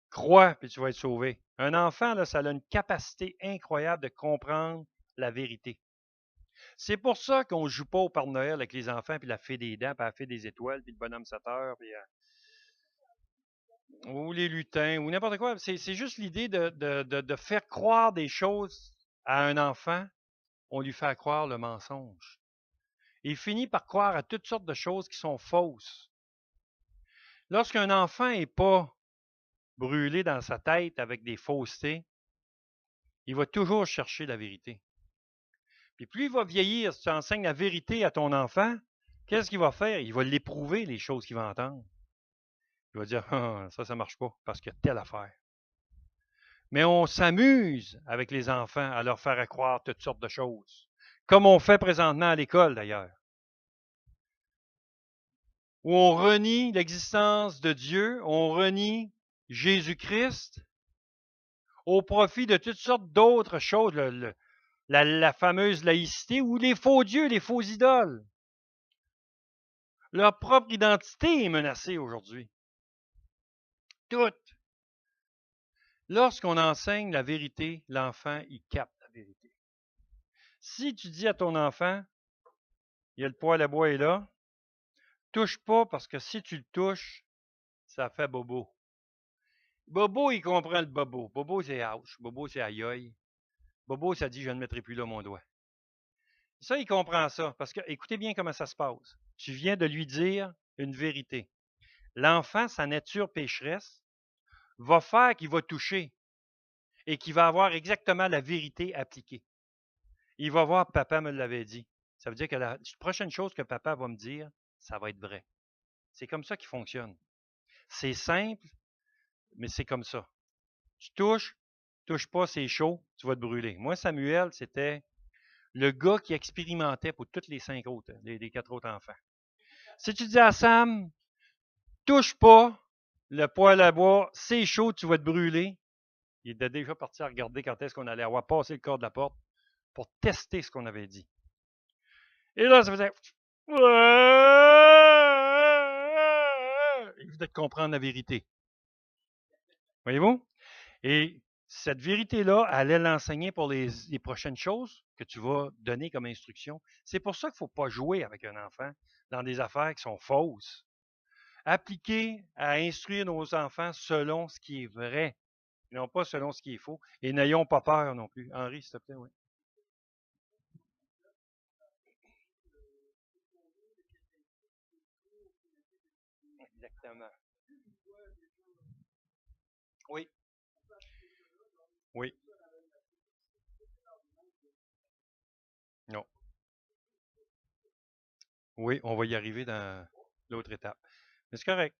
crois, puis tu vas être sauvé. Un enfant, là, ça a une capacité incroyable de comprendre la vérité. C'est pour ça qu'on ne joue pas au Père Noël avec les enfants, puis la fée des dents, puis la fée des étoiles, puis le bonhomme 7 heures, puis ou les lutins, ou n'importe quoi. C'est juste l'idée de faire croire des choses à un enfant, on lui fait croire le mensonge. Il finit par croire à toutes sortes de choses qui sont fausses. Lorsqu'un enfant n'est pas brûlé dans sa tête avec des faussetés, il va toujours chercher la vérité. Puis plus il va vieillir, si tu enseignes la vérité à ton enfant, qu'est-ce qu'il va faire? Il va l'éprouver, les choses qu'il va entendre. Il va dire, ah, ça ne marche pas parce qu'il y a telle affaire. Mais on s'amuse avec les enfants à leur faire croire toutes sortes de choses, comme on fait présentement à l'école d'ailleurs, où on renie l'existence de Dieu, on renie Jésus-Christ au profit de toutes sortes d'autres choses, la fameuse laïcité ou les faux dieux, les faux idoles. Leur propre identité est menacée aujourd'hui. Toute. Lorsqu'on enseigne la vérité, l'enfant, il capte la vérité. Si tu dis à ton enfant, il y a le poêle à bois est là, touche pas parce que si tu le touches, ça fait bobo. Bobo, il comprend le bobo. Bobo, c'est ouch. Bobo, c'est aïe aïe. Bobo, ça dit je ne mettrai plus là mon doigt. Ça, il comprend ça. Parce que, écoutez bien comment ça se passe. Tu viens de lui dire une vérité. L'enfant, sa nature pécheresse, va faire qu'il va toucher et qu'il va avoir exactement la vérité appliquée. Il va voir, papa me l'avait dit. Ça veut dire que la prochaine chose que papa va me dire, ça va être vrai. C'est comme ça qu'il fonctionne. C'est simple, mais c'est comme ça. Tu touche pas, c'est chaud, tu vas te brûler. Moi, Samuel, c'était le gars qui expérimentait pour tous les 5 autres, les 4 autres enfants. Si tu dis à Sam, touche pas, le poêle à bois, c'est chaud, tu vas te brûler, il était déjà parti à regarder quand est-ce qu'on allait avoir passé le corps de la porte pour tester ce qu'on avait dit. Et là, ça faisait... Il venait de comprendre la vérité. Voyez-vous? Et cette vérité-là, allait l'enseigner pour les prochaines choses que tu vas donner comme instruction. C'est pour ça qu'il ne faut pas jouer avec un enfant dans des affaires qui sont fausses. Appliquer à instruire nos enfants selon ce qui est vrai, non pas selon ce qui est faux. Et n'ayons pas peur non plus. Henri, s'il te plaît, oui. Exactement. Oui, oui, non. Oui, on va y arriver dans l'autre étape. Mais c'est correct.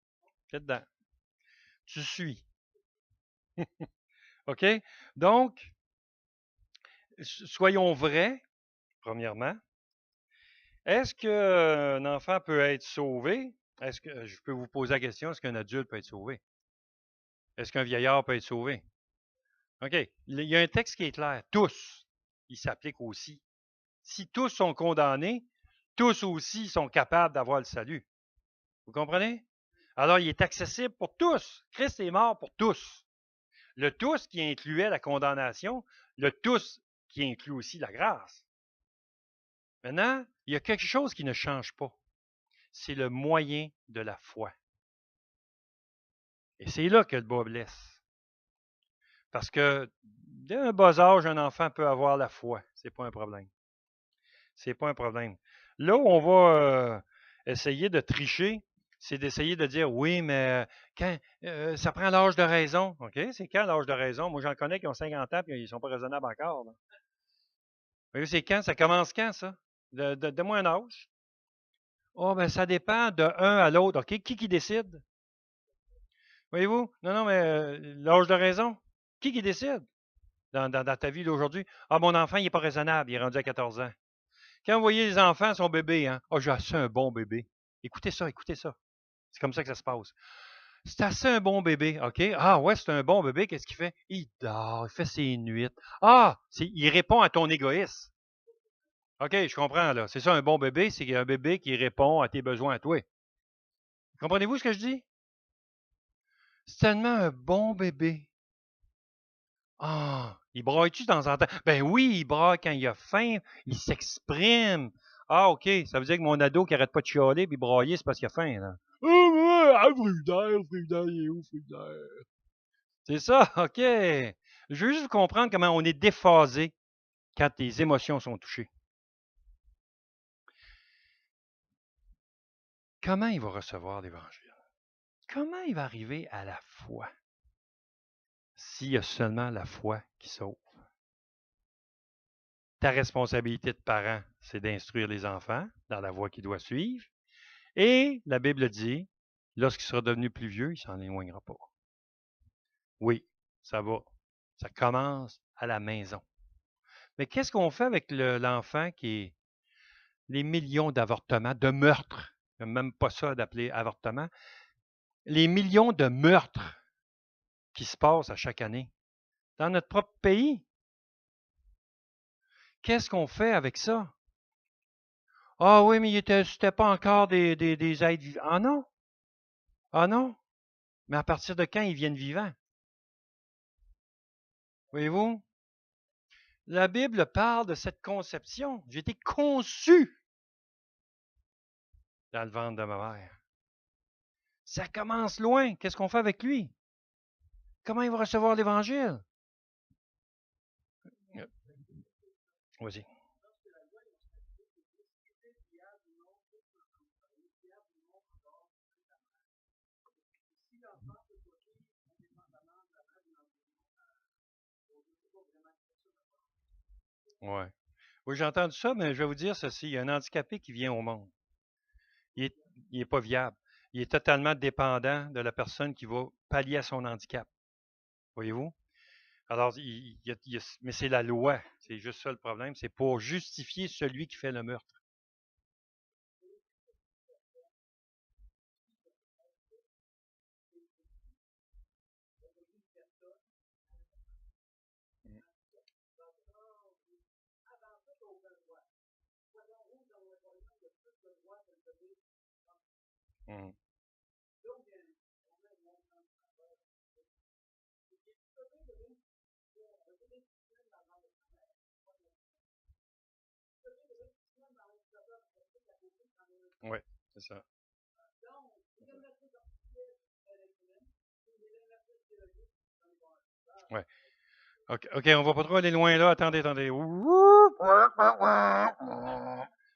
C'est dedans. Tu suis. OK? Donc, soyons vrais, premièrement. Est-ce qu'un enfant peut être sauvé? Est-ce que je peux vous poser la question, est-ce qu'un adulte peut être sauvé? Est-ce qu'un vieillard peut être sauvé? OK. Il y a un texte qui est clair. Tous. Il s'applique aussi. Si tous sont condamnés, tous aussi sont capables d'avoir le salut. Vous comprenez? Alors, il est accessible pour tous. Christ est mort pour tous. Le tous qui incluait la condamnation, le tous qui inclut aussi la grâce. Maintenant, il y a quelque chose qui ne change pas. C'est le moyen de la foi. Et c'est là que le bas blesse. Parce que dès un bas âge, un enfant peut avoir la foi. C'est pas un problème. C'est pas un problème. Là où on va essayer de tricher, c'est d'essayer de dire oui, mais quand ça prend l'âge de raison. OK? C'est quand l'âge de raison? Moi, j'en connais qui ont 50 ans et ils ne sont pas raisonnables encore. Là. C'est quand? Ça commence quand, ça? Donne-moi un âge. Oh, ben ça dépend de un à l'autre. OK? Qui décide? Voyez-vous? Non, non, mais l'âge de raison. Qui décide dans ta vie d'aujourd'hui? Ah, mon enfant, il n'est pas raisonnable, il est rendu à 14 ans. Quand vous voyez les enfants, son bébé, hein? Ah, j'ai assez un bon bébé. Écoutez ça, écoutez ça. C'est comme ça que ça se passe. C'est assez un bon bébé, OK? Ah ouais, c'est un bon bébé, qu'est-ce qu'il fait? Il dort, il fait ses nuits. Ah, il répond à ton égoïsme. OK, je comprends, là. C'est ça, un bon bébé, c'est un bébé qui répond à tes besoins à toi. Comprenez-vous ce que je dis? C'est tellement un bon bébé. Ah, il braille-tu de temps en temps? Ben oui, il braille quand il a faim, il s'exprime. Ah, OK, ça veut dire que mon ado qui arrête pas de chialer puis brailler, c'est parce qu'il a faim, là. Fruitaire, il est où, fruitaire? C'est ça, OK. Je veux juste comprendre comment on est déphasé quand les émotions sont touchées. Comment il va recevoir l'Évangile? Comment il va arriver à la foi? S'il y a seulement la foi qui sauve. Ta responsabilité de parent, c'est d'instruire les enfants dans la voie qu'ils doivent suivre. Et la Bible dit, lorsqu'il sera devenu plus vieux, il s'en éloignera pas. Oui, ça va. Ça commence à la maison. Mais qu'est-ce qu'on fait avec l'enfant qui est les millions d'avortements, de meurtres? Même pas ça d'appeler avortement. Les millions de meurtres qui se passent à chaque année dans notre propre pays. Qu'est-ce qu'on fait avec ça? Ah oui, mais c'était pas encore des êtres vivants. Ah non? Ah non? Mais à partir de quand ils viennent vivants? Voyez-vous? La Bible parle de cette conception. J'ai été conçu dans le ventre de ma mère. Ça commence loin. Qu'est-ce qu'on fait avec lui? Comment il va recevoir l'Évangile? Vas-y. Ouais. Oui, j'ai entendu ça, mais je vais vous dire ceci. Il y a un handicapé qui vient au monde. Il n'est pas viable. Il est totalement dépendant de la personne qui va pallier à son handicap. Voyez-vous? Alors, mais c'est la loi. C'est juste ça le problème. C'est pour justifier celui qui fait le meurtre. Mm. Oui, c'est ça. Ouais. OK, on va pas trop aller loin là. Attendez.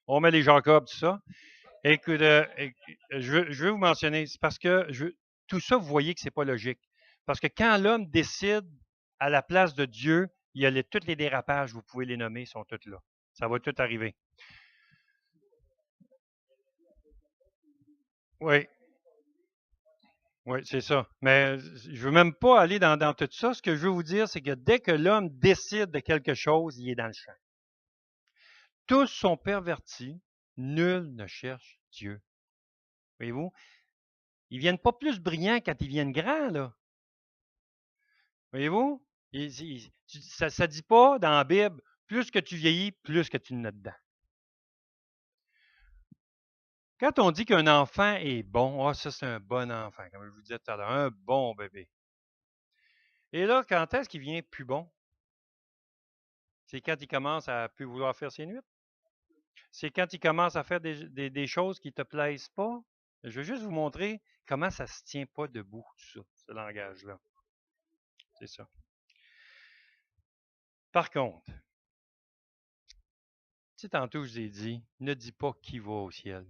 On met les Jacobs, tout ça. Écoute, je veux vous mentionner, c'est parce que tout ça, vous voyez que c'est pas logique. Parce que quand l'homme décide à la place de Dieu, il y a tous les dérapages, vous pouvez les nommer, sont tous là. Ça va tout arriver. Oui, oui, c'est ça. Mais je veux même pas aller dans tout ça. Ce que je veux vous dire, c'est que dès que l'homme décide de quelque chose, il est dans le champ. Tous sont pervertis, Nul ne cherche Dieu. Voyez-vous? Ils ne viennent pas plus brillants quand ils viennent grands, là. Voyez-vous? Ça ne dit pas dans la Bible, plus que tu vieillis, plus que tu en as dedans. Quand on dit qu'un enfant est bon, ça c'est un bon enfant, comme je vous disais tout à l'heure, un bon bébé. Et là, quand est-ce qu'il vient plus bon? C'est quand il commence à plus vouloir faire ses nuits. C'est quand il commence à faire des choses qui ne te plaisent pas. Je veux juste vous montrer comment ça ne se tient pas debout, tout ça, ce langage-là. C'est ça. Par contre, tu sais, tantôt, je vous ai dit, ne dis pas qui va au ciel.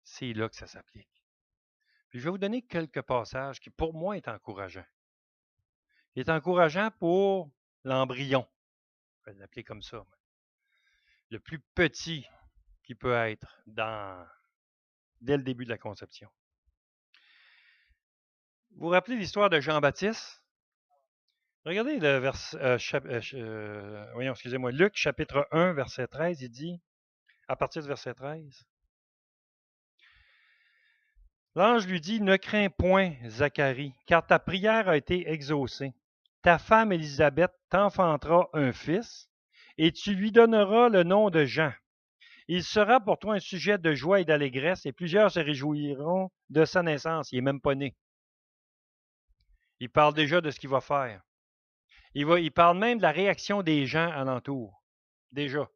C'est là que ça s'applique. Puis je vais vous donner quelques passages qui, pour moi, est encourageant. Il est encourageant pour l'embryon. Je vais l'appeler comme ça. Le plus petit qui peut être dès le début de la conception. Vous vous rappelez l'histoire de Jean-Baptiste? Regardez le Luc chapitre 1, verset 13, il dit, à partir du verset 13, l'ange lui dit, ne crains point, Zacharie, car ta prière a été exaucée. Ta femme Élisabeth t'enfantera un fils, et tu lui donneras le nom de Jean. Il sera pour toi un sujet de joie et d'allégresse, et plusieurs se réjouiront de sa naissance. Il n'est même pas né. Il parle déjà de ce qu'il va faire. Il parle même de la réaction des gens alentour. Déjà.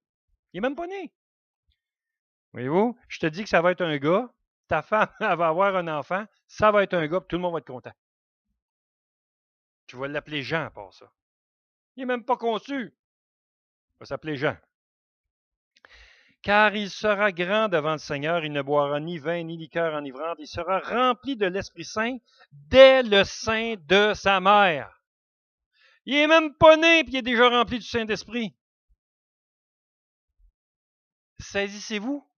Il n'est même pas né. Voyez-vous, je te dis que ça va être un gars, ta femme elle va avoir un enfant, ça va être un gars, puis tout le monde va être content. Tu vas l'appeler Jean pour ça. Il n'est même pas conçu. Il va s'appeler Jean. Car il sera grand devant le Seigneur, il ne boira ni vin ni liqueur enivrante, il sera rempli de l'Esprit Saint dès le sein de sa mère. Il n'est même pas né, puis il est déjà rempli du Saint-Esprit. Saisissez-vous?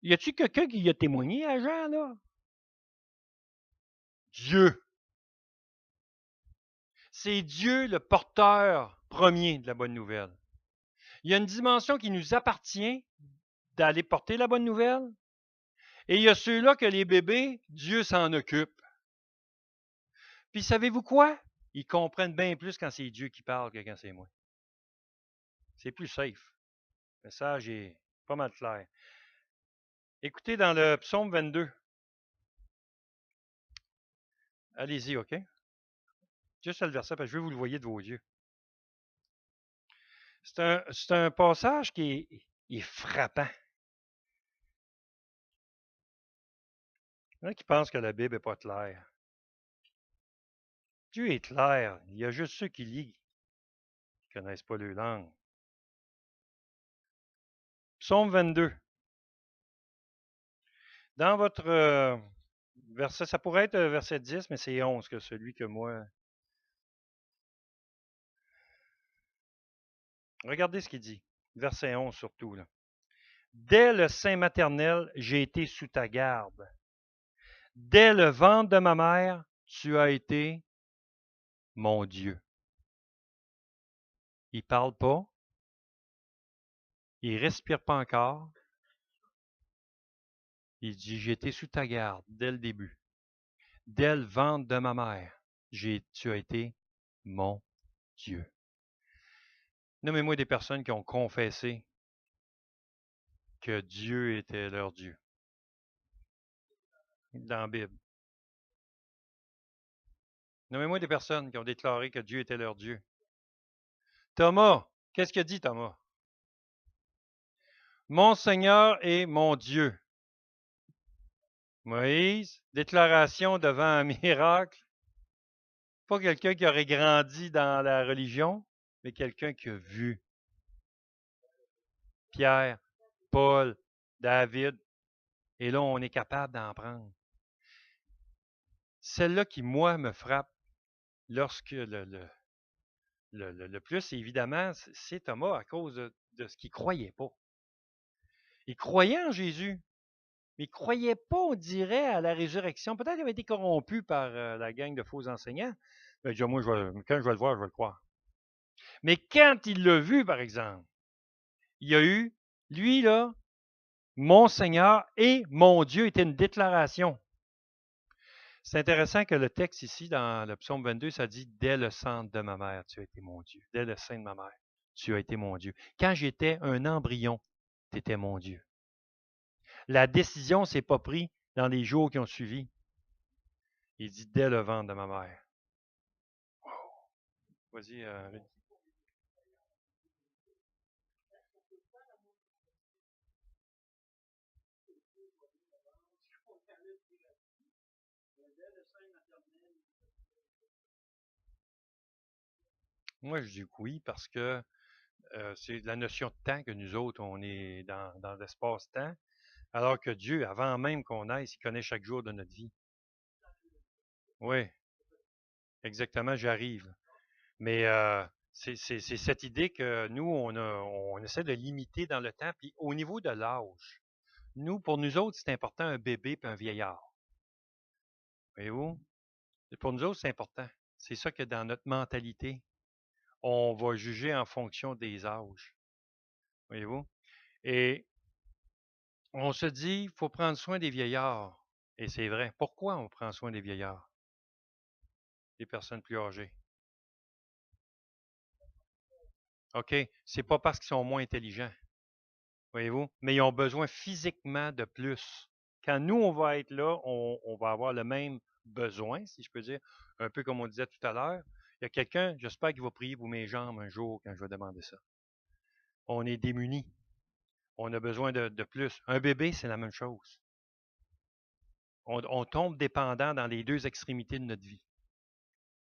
Y a-t-il quelqu'un qui a témoigné à Jean, là? Dieu. C'est Dieu le porteur premier de la bonne nouvelle. Il y a une dimension qui nous appartient d'aller porter la bonne nouvelle. Et il y a ceux-là que les bébés, Dieu s'en occupe. Puis savez-vous quoi? Ils comprennent bien plus quand c'est Dieu qui parle que quand c'est moi. C'est plus safe. Le message est pas mal clair. Écoutez dans le psaume 22. Allez-y, OK? Juste le verset, parce que je veux que vous le voyez de vos yeux. C'est un passage qui est frappant. Il y en a qui pensent que la Bible n'est pas claire. Dieu est clair. Il y a juste ceux qui lisent qui ne connaissent pas leur langue. Psaume 22. Dans votre verset, ça pourrait être verset 10, mais c'est 11 que celui que moi... Regardez ce qu'il dit. Verset 11 surtout. Là. Dès le sein maternel, j'ai été sous ta garde. Dès le ventre de ma mère, tu as été mon Dieu. Il ne parle pas. Il ne respire pas encore. Il dit, j'ai été sous ta garde dès le début. Dès le ventre de ma mère, tu as été mon Dieu. Nommez-moi des personnes qui ont confessé que Dieu était leur Dieu. Dans la Bible. Nommez-moi des personnes qui ont déclaré que Dieu était leur Dieu. Thomas, qu'est-ce que dit Thomas? Mon Seigneur est mon Dieu. Moïse, déclaration devant un miracle. Pas quelqu'un qui aurait grandi dans la religion, mais quelqu'un qui a vu. Pierre, Paul, David. Et là, on est capable d'en prendre. Celle-là qui, moi, me frappe lorsque le plus, évidemment, c'est Thomas à cause de ce qu'il ne croyait pas. Il croyait en Jésus, mais il ne croyait pas, on dirait, à la résurrection. Peut-être qu'il avait été corrompu par la gang de faux enseignants. Mais déjà, moi, quand je vais le voir, je vais le croire. Mais quand il l'a vu, par exemple, il y a eu Lui, là, mon Seigneur et mon Dieu était une déclaration. C'est intéressant que le texte ici, dans le psaume 22, ça dit « Dès le centre de ma mère, tu as été mon Dieu. Dès le sein de ma mère, tu as été mon Dieu. Quand j'étais un embryon, tu étais mon Dieu. » La décision ne s'est pas prise dans les jours qui ont suivi. Il dit « Dès le ventre de ma mère. » Wow. Vas-y, Rudy. Moi, je dis que oui, parce que c'est la notion de temps que nous autres, on est dans l'espace-temps, alors que Dieu, avant même qu'on naisse, il connaît chaque jour de notre vie. Oui, exactement, j'arrive. Mais c'est cette idée que nous, on essaie de limiter dans le temps. Puis au niveau de l'âge, pour nous autres, c'est important un bébé et un vieillard. Voyez-vous? Pour nous autres, c'est important. C'est ça que dans notre mentalité, on va juger en fonction des âges. Voyez-vous? Et on se dit, il faut prendre soin des vieillards. Et c'est vrai. Pourquoi on prend soin des vieillards, des personnes plus âgées? OK? C'est pas parce qu'ils sont moins intelligents. Voyez-vous? Mais ils ont besoin physiquement de plus. Quand nous, on va être là, on va avoir le même besoin, si je peux dire, un peu comme on disait tout à l'heure. Il y a quelqu'un, j'espère qu'il va prier pour mes jambes un jour quand je vais demander ça. On est démunis. On a besoin de plus. Un bébé, c'est la même chose. On tombe dépendant dans les deux extrémités de notre vie.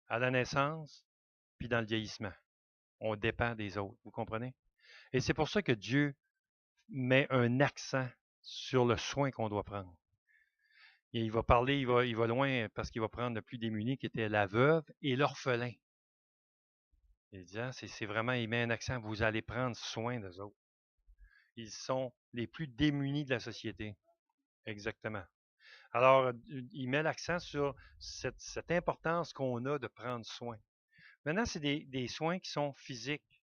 À la naissance, puis dans le vieillissement. On dépend des autres. Vous comprenez? Et c'est pour ça que Dieu met un accent sur le soin qu'on doit prendre. Et il va parler, il va loin parce qu'il va prendre le plus démuni qui était la veuve et l'orphelin. Il dit, hein, c'est vraiment, il met un accent, vous allez prendre soin d'eux autres. Ils sont les plus démunis de la société. Exactement. Alors, il met l'accent sur cette importance qu'on a de prendre soin. Maintenant, c'est des soins qui sont physiques.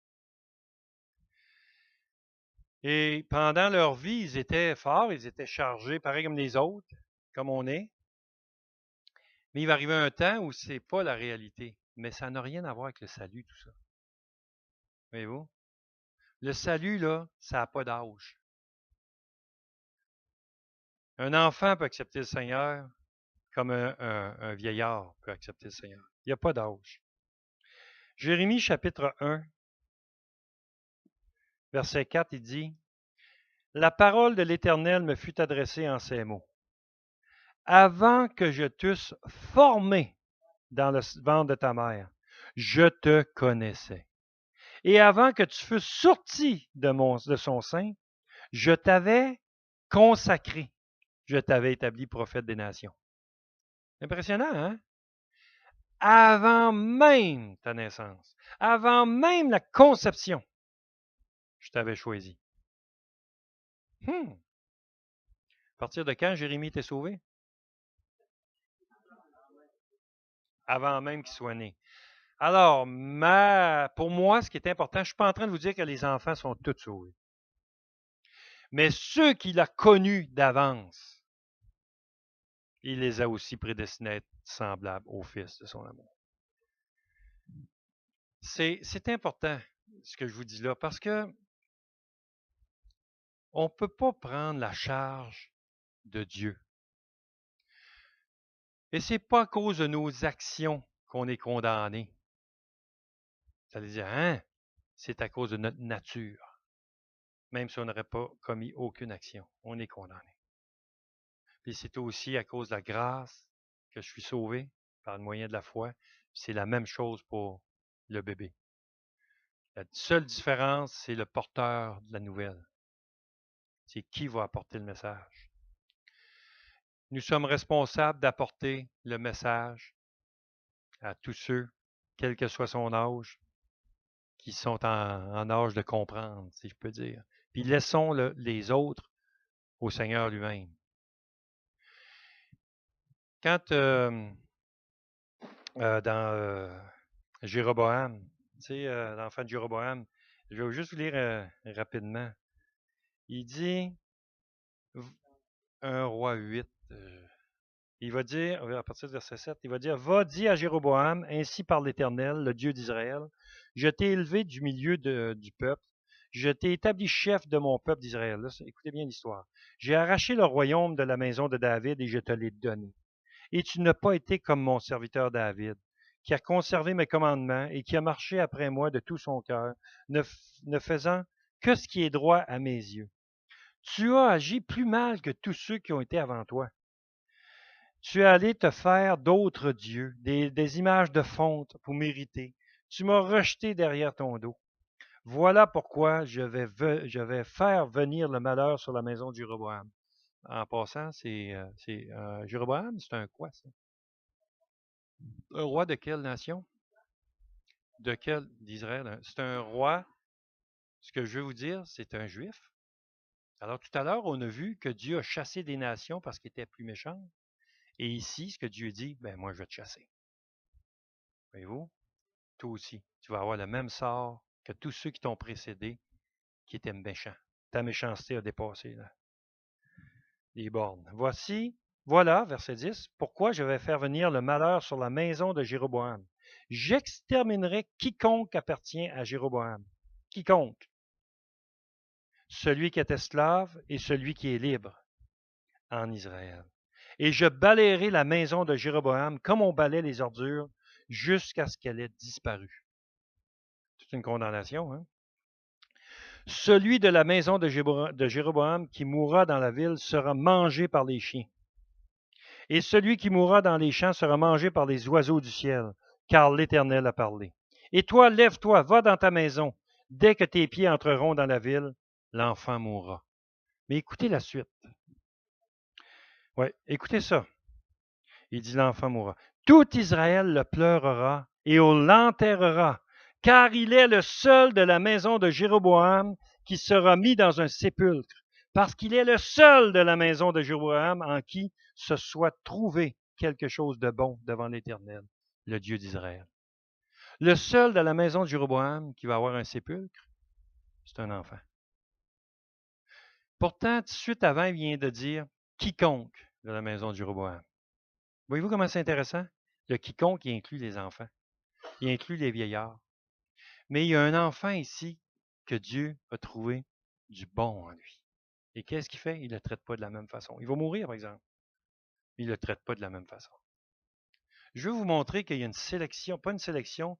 Et pendant leur vie, ils étaient forts, ils étaient chargés, pareil comme les autres, comme on est. Mais il va arriver un temps où c'est pas la réalité. Mais ça n'a rien à voir avec le salut, tout ça. Voyez-vous? Le salut, là, ça n'a pas d'âge. Un enfant peut accepter le Seigneur comme un vieillard peut accepter le Seigneur. Il n'y a pas d'âge. Jérémie chapitre 1, verset 4, il dit, « La parole de l'Éternel me fut adressée en ces mots. Avant que je t'eusse formé dans le ventre de ta mère, je te connaissais. Et avant que tu fusses sorti de son sein, je t'avais consacré. Je t'avais établi prophète des nations. » Impressionnant, hein? Avant même ta naissance, avant même la conception, je t'avais choisi. À partir de quand Jérémie était sauvé? Avant même qu'il soit né. Alors, pour moi, ce qui est important, je ne suis pas en train de vous dire que les enfants sont tous sauvés. Mais ceux qu'il a connus d'avance, il les a aussi prédestinés à être semblables au Fils de son amour. C'est important ce que je vous dis là, parce que on ne peut pas prendre la charge de Dieu. Et ce n'est pas à cause de nos actions qu'on est condamné. Vous allez dire, hein? C'est à cause de notre nature. Même si on n'aurait pas commis aucune action, on est condamné. Puis c'est aussi à cause de la grâce que je suis sauvé par le moyen de la foi. C'est la même chose pour le bébé. La seule différence, c'est le porteur de la nouvelle. C'est qui va apporter le message. Nous sommes responsables d'apporter le message à tous ceux, quel que soit son âge, qui sont en âge de comprendre, si je peux dire. Puis laissons les autres au Seigneur lui-même. Quand dans Jéroboam, tu sais, l'enfant de Jéroboam, je vais juste vous lire rapidement. Il dit, un roi 8, il va dire, à partir du verset 7, il va dire, va, dis à Jéroboam, ainsi parle l'Éternel, le Dieu d'Israël, je t'ai élevé du milieu du peuple, je t'ai établi chef de mon peuple d'Israël. Là, écoutez bien l'histoire. J'ai arraché le royaume de la maison de David et je te l'ai donné. Et tu n'as pas été comme mon serviteur David, qui a conservé mes commandements et qui a marché après moi de tout son cœur, ne faisant que ce qui est droit à mes yeux. Tu as agi plus mal que tous ceux qui ont été avant toi. Tu es allé te faire d'autres dieux, des images de fonte pour mériter. Tu m'as rejeté derrière ton dos. Voilà pourquoi je vais faire venir le malheur sur la maison de Jéroboam. En passant, Jéroboam, c'est un quoi, ça? Un roi de quelle nation? De quel? D'Israël. Hein? C'est un roi, ce que je veux vous dire, c'est un juif. Alors tout à l'heure, on a vu que Dieu a chassé des nations parce qu'ils étaient plus méchants. Et ici, ce que Dieu dit, ben moi je vais te chasser. Voyez-vous? Toi aussi, tu vas avoir le même sort que tous ceux qui t'ont précédé, qui étaient méchants. Ta méchanceté a dépassé là, les bornes. Voilà, verset 10, pourquoi je vais faire venir le malheur sur la maison de Jéroboam. J'exterminerai quiconque appartient à Jéroboam. Quiconque. Celui qui est esclave et celui qui est libre en Israël. Et je balayerai la maison de Jéroboam comme on balaie les ordures jusqu'à ce qu'elle ait disparu. C'est une condamnation, hein? Celui de la maison de Jéroboam qui mourra dans la ville sera mangé par les chiens. Et celui qui mourra dans les champs sera mangé par les oiseaux du ciel, car l'Éternel a parlé. Et toi, lève-toi, va dans ta maison. Dès que tes pieds entreront dans la ville, l'enfant mourra. Mais écoutez la suite. Ouais, écoutez ça. Il dit l'enfant mourra. Tout Israël le pleurera et on l'enterrera, car il est le seul de la maison de Jéroboam qui sera mis dans un sépulcre, parce qu'il est le seul de la maison de Jéroboam en qui se soit trouvé quelque chose de bon devant l'Éternel, le Dieu d'Israël. Le seul de la maison de Jéroboam qui va avoir un sépulcre, c'est un enfant. Pourtant, tout de suite avant, il vient de dire quiconque de la maison de Jéroboam. Voyez-vous comment c'est intéressant? Le quiconque, il inclut les enfants. Il inclut les vieillards. Mais il y a un enfant ici que Dieu a trouvé du bon en lui. Et qu'est-ce qu'il fait? Il ne le traite pas de la même façon. Il va mourir, par exemple. Mais il ne le traite pas de la même façon. Je veux vous montrer qu'il y a une sélection, pas une sélection,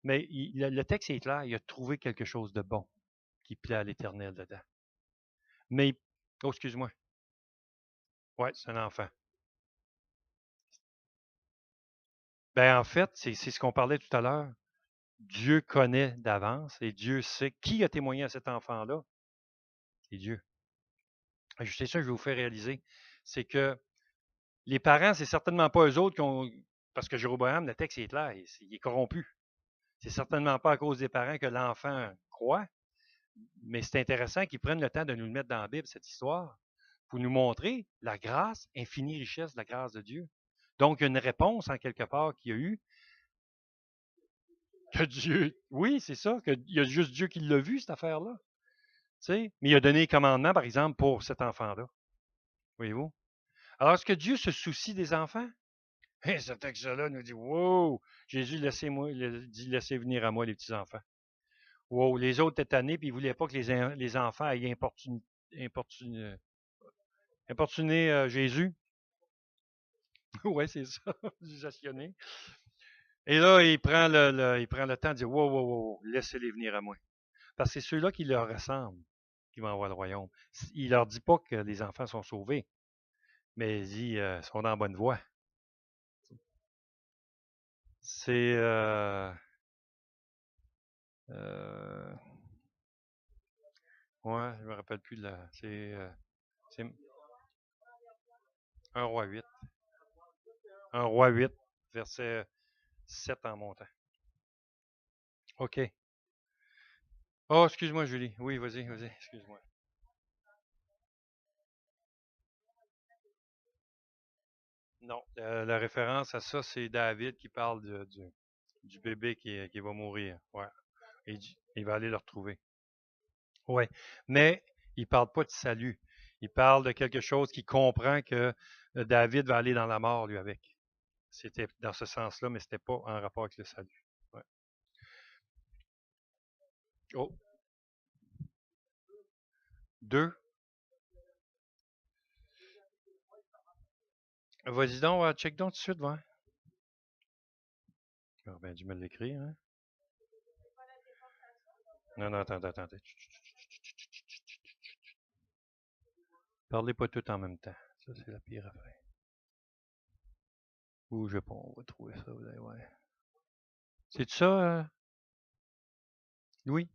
mais le texte est clair. Il a trouvé quelque chose de bon qui plaît à l'Éternel dedans. Mais, oh, excuse-moi. Ouais, c'est un enfant. Ben, en fait, c'est ce qu'on parlait tout à l'heure. Dieu connaît d'avance et Dieu sait qui a témoigné à cet enfant-là. C'est Dieu. C'est ça que je vais vous faire réaliser. C'est que les parents, c'est certainement pas eux autres qui ont. Parce que Jéroboam, le texte est clair, il est corrompu. C'est certainement pas à cause des parents que l'enfant croit, mais c'est intéressant qu'ils prennent le temps de nous le mettre dans la Bible, cette histoire, pour nous montrer la grâce, infinie richesse de la grâce de Dieu. Donc, il y a une réponse en quelque part qu'il y a eu que Dieu. Oui, c'est ça, qu'il y a juste Dieu qui l'a vu, cette affaire-là. Mais il a donné les commandements, par exemple, pour cet enfant-là. Voyez-vous? Alors, est-ce que Dieu se soucie des enfants? Et ce texte-là nous dit, wow, Jésus, dit, laissez venir à moi les petits-enfants. Wow, les autres étaient tannés, puis ils ne voulaient pas que les enfants aillent importuner Jésus. Oui, c'est ça, gestionner. Et là, il prend le temps de dire, wow, wow, wow, laissez-les venir à moi. Parce que c'est ceux-là qui leur ressemblent qui vont avoir le royaume. Il ne leur dit pas que les enfants sont sauvés, mais il dit, sont dans la bonne voie. C'est... ouais, je me rappelle plus de la. C'est un roi 8. Un roi 8, verset 7 en montant. OK. Oh, excuse-moi, Julie. Oui, vas-y, excuse-moi. Non, la référence à ça, c'est David qui parle du bébé qui va mourir. Ouais. Et il va aller le retrouver. Ouais. Mais Il ne parle pas de salut. Il parle de quelque chose qui comprend que David va aller dans la mort, lui, avec. C'était dans ce sens-là, mais ce n'était pas en rapport avec le salut. Ouais. Oh, 2. Vas-y donc, check donc tout de suite, ouais. Ah, ben, du me l'écrire, hein. Non, attends. Parlez pas tout en même temps. Ça, c'est la pire affaire. Ou je sais pas, on va trouver ça, vous allez voir. C'est ça, Louis?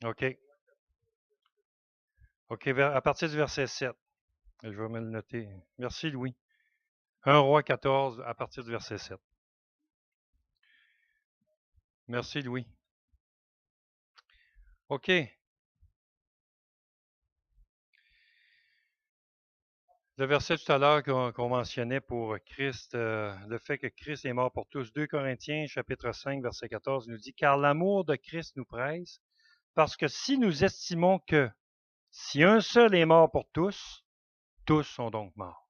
OK. OK, à partir du verset 7. Je vais me le noter. Merci, Louis. 1 Roi 14, à partir du verset 7. Merci, Louis. OK. Le verset tout à l'heure qu'on mentionnait pour Christ, le fait que Christ est mort pour tous. 2 Corinthiens, chapitre 5, verset 14, nous dit, car l'amour de Christ nous presse, parce que si nous estimons que si un seul est mort pour tous sont donc morts.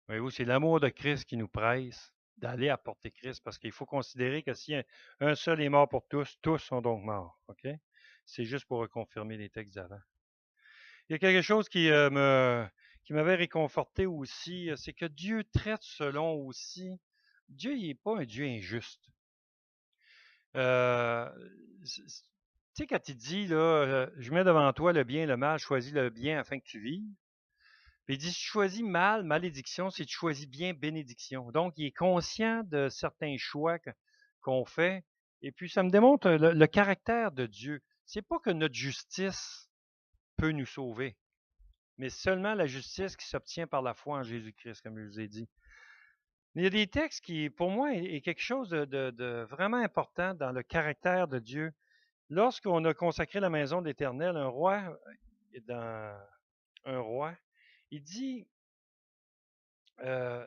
Voyez-vous, c'est l'amour de Christ qui nous presse d'aller apporter Christ, parce qu'il faut considérer que si un seul est mort pour tous sont donc morts. OK? C'est juste pour reconfirmer les textes d'avant. Il y a quelque chose qui m'avait réconforté aussi, c'est que Dieu traite selon aussi. Dieu n'est pas un Dieu injuste. Euh, tu sais, quand il dit, là, je mets devant toi le bien et le mal, choisis le bien afin que tu vives. Puis il dit, si tu choisis mal, malédiction, si tu choisis bien, bénédiction. Donc, il est conscient de certains choix qu'on fait. Et puis, ça me démontre le caractère de Dieu. C'est pas que notre justice peut nous sauver, mais seulement la justice qui s'obtient par la foi en Jésus-Christ, comme je vous ai dit. Il y a des textes qui, pour moi, est quelque chose de vraiment important dans le caractère de Dieu. Lorsqu'on a consacré la maison de l'Éternel, dans un roi, il dit euh,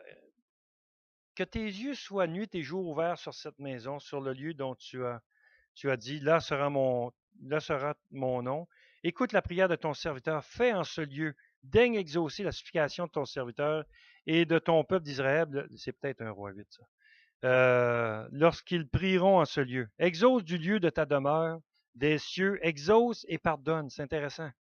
que tes yeux soient nuit et jour ouverts sur cette maison, sur le lieu dont tu as dit, là sera mon nom. Écoute la prière de ton serviteur, fais en ce lieu, daigne exaucer la supplication de ton serviteur et de ton peuple d'Israël. C'est peut-être un roi 8, ça. Lorsqu'ils prieront en ce lieu, exauce du lieu de ta demeure, des cieux, exauce et pardonne. C'est intéressant.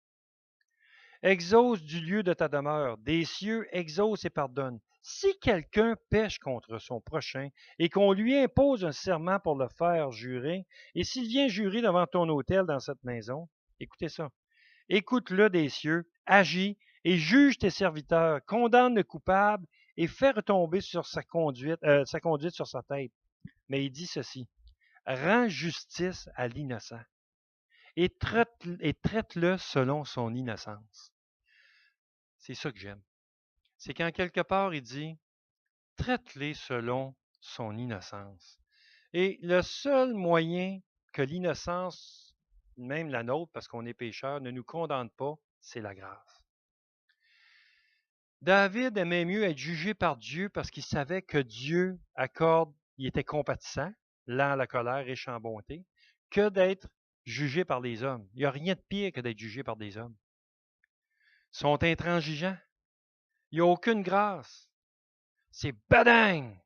Exauce du lieu de ta demeure, des cieux, exauce et pardonne. Si quelqu'un pêche contre son prochain et qu'on lui impose un serment pour le faire jurer, et s'il vient jurer devant ton autel dans cette maison, écoutez ça, écoute-le des cieux, agis et juge tes serviteurs, condamne le coupable et fais retomber sur sa conduite sur sa tête. Mais il dit ceci, rends justice à l'innocent et traite-le selon son innocence. C'est ça que j'aime. C'est quand quelque part il dit, traite-les selon son innocence. Et le seul moyen que l'innocence, même la nôtre, parce qu'on est pécheur, ne nous condamne pas, c'est la grâce. David aimait mieux être jugé par Dieu parce qu'il savait que Dieu il était compatissant, lent à la colère, riche en bonté, que d'être jugé par les hommes. Il n'y a rien de pire que d'être jugé par des hommes. Ils sont intransigeants. Il n'y a aucune grâce. C'est badang!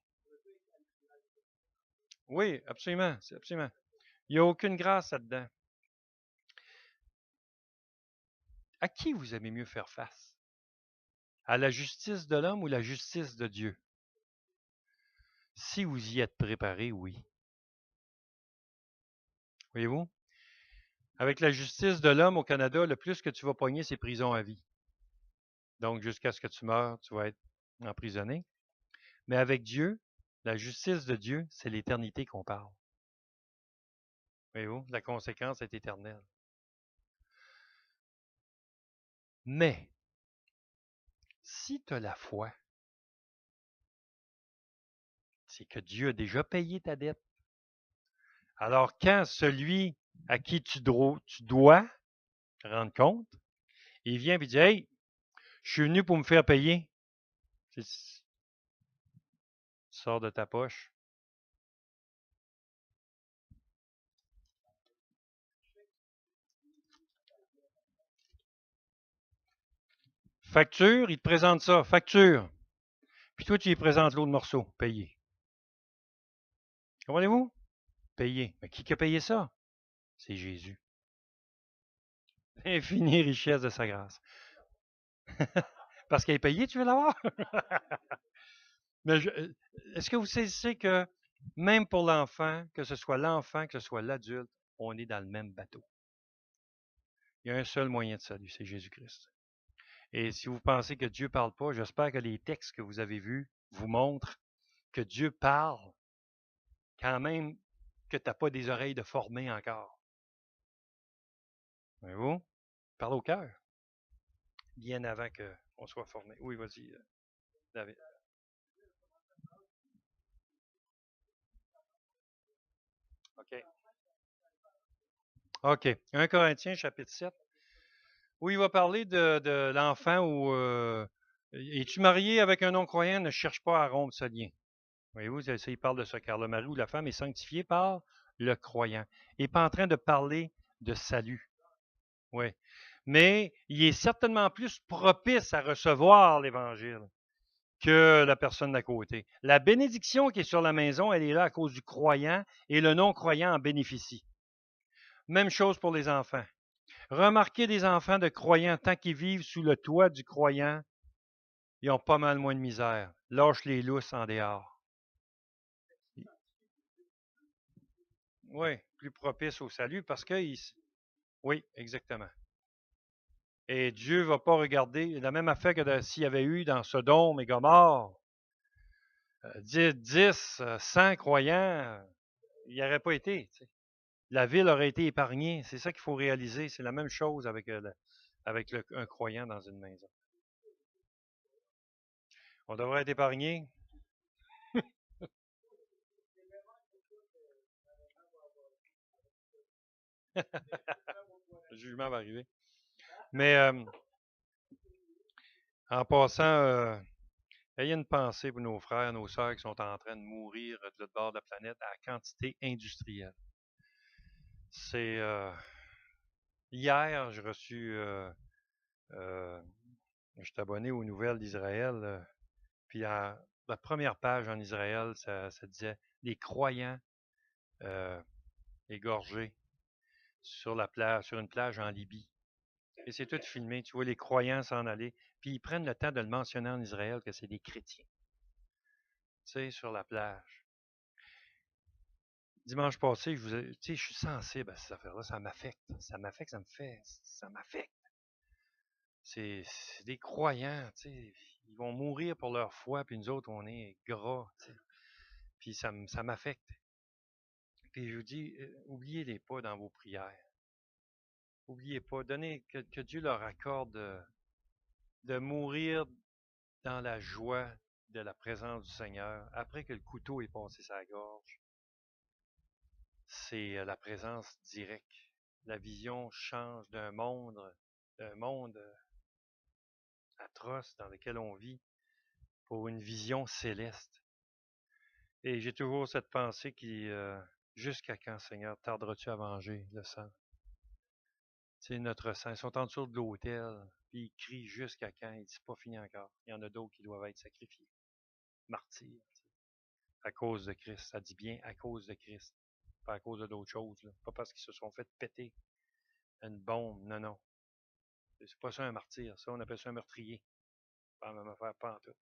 Oui, absolument, absolument. Il n'y a aucune grâce là-dedans. À qui vous aimez mieux faire face? À la justice de l'homme ou la justice de Dieu? Si vous y êtes préparé, oui. Voyez-vous? Avec la justice de l'homme au Canada, le plus que tu vas pogner, c'est prison à vie. Donc, jusqu'à ce que tu meurs, tu vas être emprisonné. Mais avec Dieu, la justice de Dieu, c'est l'éternité qu'on parle. Voyez-vous? La conséquence est éternelle. Mais, si tu as la foi, c'est que Dieu a déjà payé ta dette. Alors, quand celui à qui tu dois rendre compte, il vient et dit, hey, je suis venu pour me faire payer. Tu sors de ta poche. Facture, il te présente ça, facture. Puis toi, tu lui présentes l'autre morceau, payé. Comprenez-vous? Payé. Mais qui a payé ça? C'est Jésus. Infinie richesse de sa grâce. Parce qu'elle est payée, tu veux l'avoir? Mais est-ce que vous saisissez que même pour l'enfant, que ce soit l'adulte, on est dans le même bateau? Il y a un seul moyen de salut, c'est Jésus-Christ. Et si vous pensez que Dieu ne parle pas, j'espère que les textes que vous avez vus vous montrent que Dieu parle quand même que tu n'as pas des oreilles de formé encore. Voyez-vous? Parle au cœur. Bien avant qu'on soit formé. Oui, vas-y, David. OK. OK. 1 Corinthiens, chapitre 7. Où il va parler de l'enfant où es-tu marié avec un non-croyant, ne cherche pas à rompre ce lien. Voyez-vous, il parle de ça, car le mari ou la femme est sanctifié par le croyant. Il n'est pas en train de parler de salut. Oui. Mais il est certainement plus propice à recevoir l'Évangile que la personne d'à côté. La bénédiction qui est sur la maison, elle est là à cause du croyant et le non-croyant en bénéficie. Même chose pour les enfants. Remarquez des enfants de croyants, tant qu'ils vivent sous le toit du croyant, ils ont pas mal moins de misère. Lâche les lousses en dehors. Oui, plus propice au salut parce que... Oui, exactement. Et Dieu ne va pas regarder la même affaire que s'il y avait eu dans Sodome et Gomorre 10, 100 croyants, il n'y aurait pas été. T'sais. La ville aurait été épargnée. C'est ça qu'il faut réaliser. C'est la même chose avec, un croyant dans une maison. On devrait être épargné. Le jugement va arriver. Mais en passant, ayez une pensée pour nos frères, nos sœurs qui sont en train de mourir de l'autre bord de la planète à quantité industrielle. C'est hier, j'ai reçu, je suis abonné aux nouvelles d'Israël, puis la première page en Israël, ça disait les croyants égorgés sur la plage, sur une plage en Libye. Et c'est tout filmé. Tu vois les croyants s'en aller. Puis ils prennent le temps de le mentionner en Israël que c'est des chrétiens. Tu sais, sur la plage. Dimanche passé, je suis sensible à ces affaires-là. Ça m'affecte. Ça m'affecte. C'est des croyants, tu sais. Ils vont mourir pour leur foi, puis nous autres, on est gras, tu sais. Puis ça m'affecte. Puis je vous dis, oubliez-les pas dans vos prières. Oubliez pas, donnez que Dieu leur accorde de mourir dans la joie de la présence du Seigneur, après que le couteau est passé sa gorge, c'est la présence directe. La vision change d'un monde atroce dans lequel on vit, pour une vision céleste. Et j'ai toujours cette pensée qui, jusqu'à quand, Seigneur, tarderas-tu à venger le sang? C'est notre sang. Ils sont en dessous de l'autel, puis ils crient jusqu'à quand? Il dit, c'est pas fini encore. Il y en a d'autres qui doivent être sacrifiés, martyrs. À cause de Christ. Ça dit bien à cause de Christ. Pas à cause de d'autres choses. Là. Pas parce qu'ils se sont fait péter une bombe. Non, non. C'est pas ça un martyr. Ça, on appelle ça un meurtrier. Pas la même affaire, pas en tout.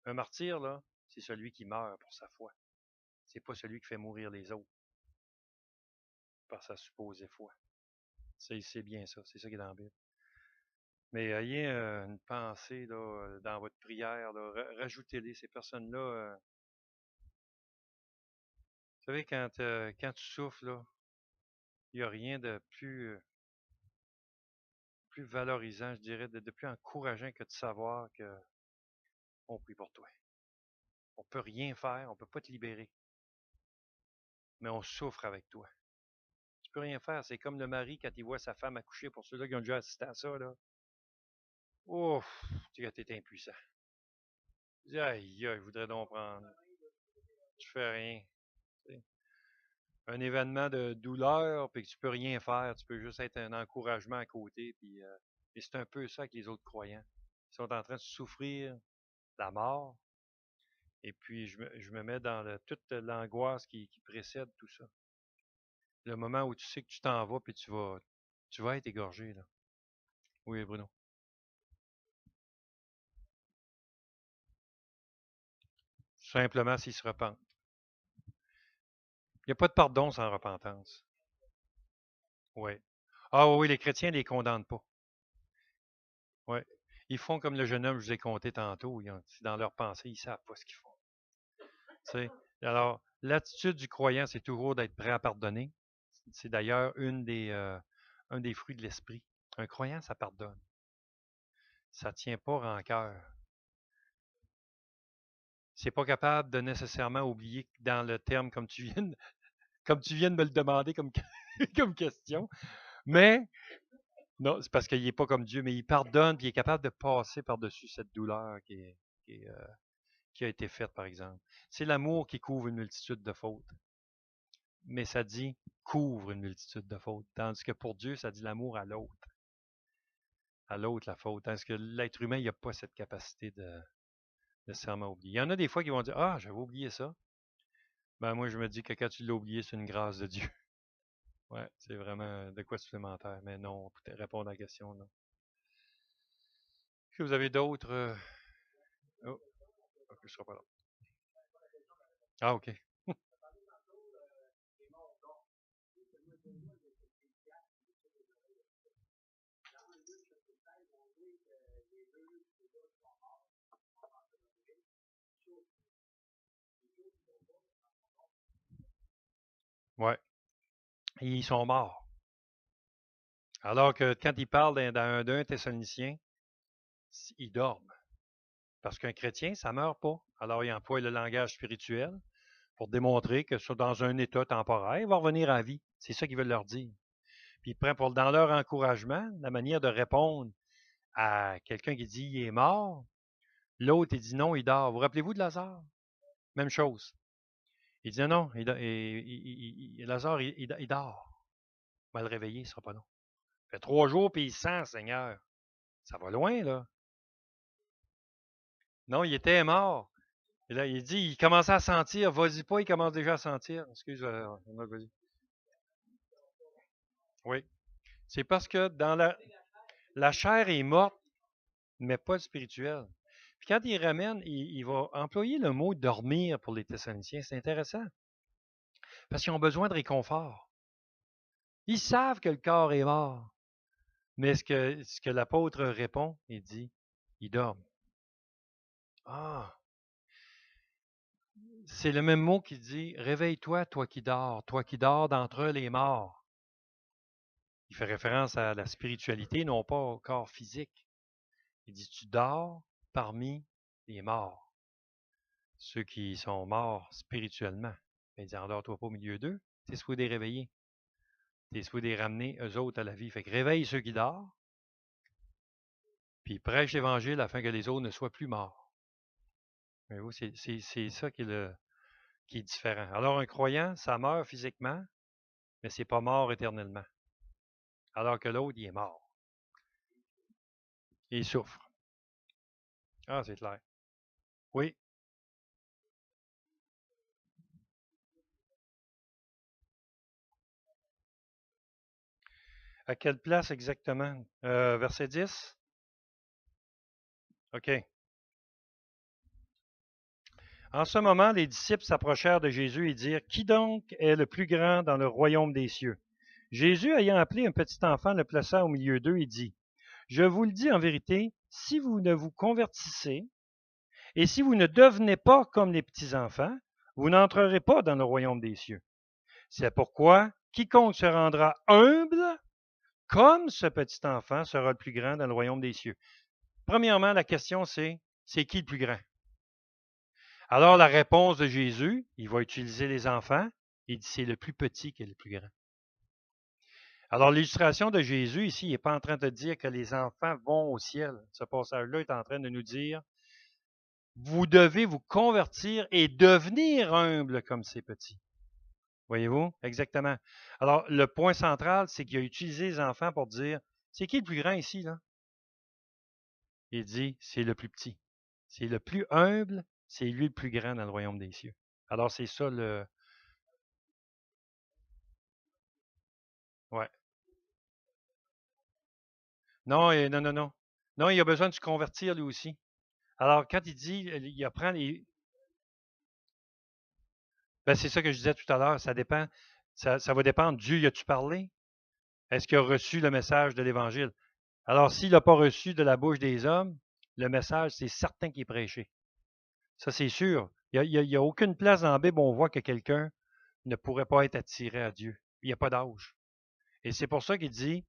Un martyr, là, c'est celui qui meurt pour sa foi. C'est pas celui qui fait mourir les autres par sa supposée foi. C'est bien ça. C'est ça qui est dans la Bible. Mais ayez une pensée là, dans votre prière. Là, rajoutez-les. Ces personnes-là. Vous savez, quand tu souffles, là, il n'y a rien de plus valorisant, je dirais, de plus encourageant que de savoir qu'on prie pour toi. On peut rien faire, on peut pas te libérer, mais on souffre avec toi. Tu peux rien faire. C'est comme le mari quand il voit sa femme accoucher. Pour ceux-là qui ont déjà assisté à ça, là. Ouf, tu sais, t'es impuissant. Tu dis, aïe, aïe, je voudrais donc prendre. Tu fais rien. T'sais. Un événement de douleur, puis que tu peux rien faire. Tu peux juste être un encouragement à côté. Puis, et c'est un peu ça avec les autres croyants. Ils sont en train de souffrir la mort. Et puis, je me mets dans toute l'angoisse qui précède tout ça. Le moment où tu sais que tu t'en vas, puis tu vas être égorgé, là. Oui, Bruno. Simplement s'ils se repentent. Il n'y a pas de pardon sans repentance. Oui. Ah oui, les chrétiens ne les condamnent pas. Oui. Ils font comme le jeune homme que je vous ai conté tantôt. Dans leur pensée, ils ne savent pas ce qu'ils font. T'sais? Alors, l'attitude du croyant, c'est toujours d'être prêt à pardonner. C'est d'ailleurs un des fruits de l'esprit. Un croyant, ça pardonne. Ça ne tient pas rancœur. C'est pas capable de nécessairement oublier dans le terme comme tu viens de me le demander comme, comme question. Mais, non, c'est parce qu'il n'est pas comme Dieu, mais il pardonne, puis il est capable de passer par-dessus cette douleur qui a été faite, par exemple. C'est l'amour qui couvre une multitude de fautes. Mais ça dit couvre une multitude de fautes. Tandis que pour Dieu, ça dit l'amour à l'autre. À l'autre, la faute. Tandis que l'être humain, il n'a pas cette capacité de nécessairement oublier. Il y en a des fois qui vont dire ah, j'avais oublié ça. Ben, moi, je me dis que quand tu l'as oublié, c'est une grâce de Dieu. Ouais, c'est vraiment de quoi supplémentaire. Mais non, pour répondre à la question, non. Est-ce que vous avez d'autres. Oh, ok, je ne serai pas là. Ah, OK. Ouais. Ils sont morts. Alors que quand il parle d'un Thessalonicien, ils dorment. Parce qu'un chrétien, ça ne meurt pas. Alors, il emploie le langage spirituel pour démontrer que dans un état temporaire, il va revenir à vie. C'est ça qu'ils veulent leur dire. Puis, dans leur encouragement, la manière de répondre à quelqu'un qui dit il est mort, l'autre, il dit non, il dort. Vous rappelez-vous de Lazare? Même chose. Il dit non, Lazare, il dort. On va le réveiller, il ne sera pas long. Ça fait 3 jours, puis il sent, Seigneur. Ça va loin, là. Non, il était mort. Et là, il dit, il commençait à sentir. Vas-y pas, il commence déjà à sentir. Excuse, vas-y. Oui. C'est parce que la chair est morte, mais pas spirituelle. Puis quand il ramène, il va employer le mot dormir pour les Thessaloniciens. C'est intéressant. Parce qu'ils ont besoin de réconfort. Ils savent que le corps est mort. Mais ce que l'apôtre répond, il dit, ils dorment. Ah, c'est le même mot qui dit, réveille-toi, toi qui dors d'entre les morts. Il fait référence à la spiritualité, non pas au corps physique. Il dit, tu dors parmi les morts, ceux qui sont morts spirituellement. Il dit, endors-toi pas au milieu d'eux, tu es supposé les réveiller. Tu es supposé les ramener, eux autres, à la vie. Fait que réveille ceux qui dorment, puis prêche l'Évangile afin que les autres ne soient plus morts. Voyez-vous, c'est ça qui est différent. Alors, un croyant, ça meurt physiquement, mais c'est pas mort éternellement. Alors que l'autre, il est mort. Et il souffre. Ah, c'est clair. Oui. À quelle place exactement? Verset 10? OK. En ce moment, les disciples s'approchèrent de Jésus et dirent, qui donc est le plus grand dans le royaume des cieux? Jésus, ayant appelé un petit enfant, le plaça au milieu d'eux et dit, je vous le dis en vérité, si vous ne vous convertissez et si vous ne devenez pas comme les petits enfants, vous n'entrerez pas dans le royaume des cieux. C'est pourquoi quiconque se rendra humble comme ce petit enfant sera le plus grand dans le royaume des cieux. Premièrement, la question c'est qui le plus grand? Alors la réponse de Jésus, il va utiliser les enfants, il dit c'est le plus petit qui est le plus grand. Alors l'illustration de Jésus ici, il n'est pas en train de dire que les enfants vont au ciel. Ce passage-là est en train de nous dire, vous devez vous convertir et devenir humble comme ces petits. Voyez-vous? Exactement. Alors, le point central, c'est qu'il a utilisé les enfants pour dire, c'est qui le plus grand ici, là? Il dit, c'est le plus petit. C'est le plus humble, c'est lui le plus grand dans le royaume des cieux. Alors, c'est ça le... Ouais. Non, non, non, non. Non, il a besoin de se convertir lui aussi. Alors, quand il dit, il apprend les... Ben, c'est ça que je disais tout à l'heure, ça dépend, ça va dépendre. Dieu, y a-tu parlé? Est-ce qu'il a reçu le message de l'Évangile? Alors, s'il n'a pas reçu de la bouche des hommes, le message, c'est certain qu'il est prêché. Ça, c'est sûr. Il n'y a aucune place dans la Bible où on voit que quelqu'un ne pourrait pas être attiré à Dieu. Il n'y a pas d'âge. Et c'est pour ça qu'il dit,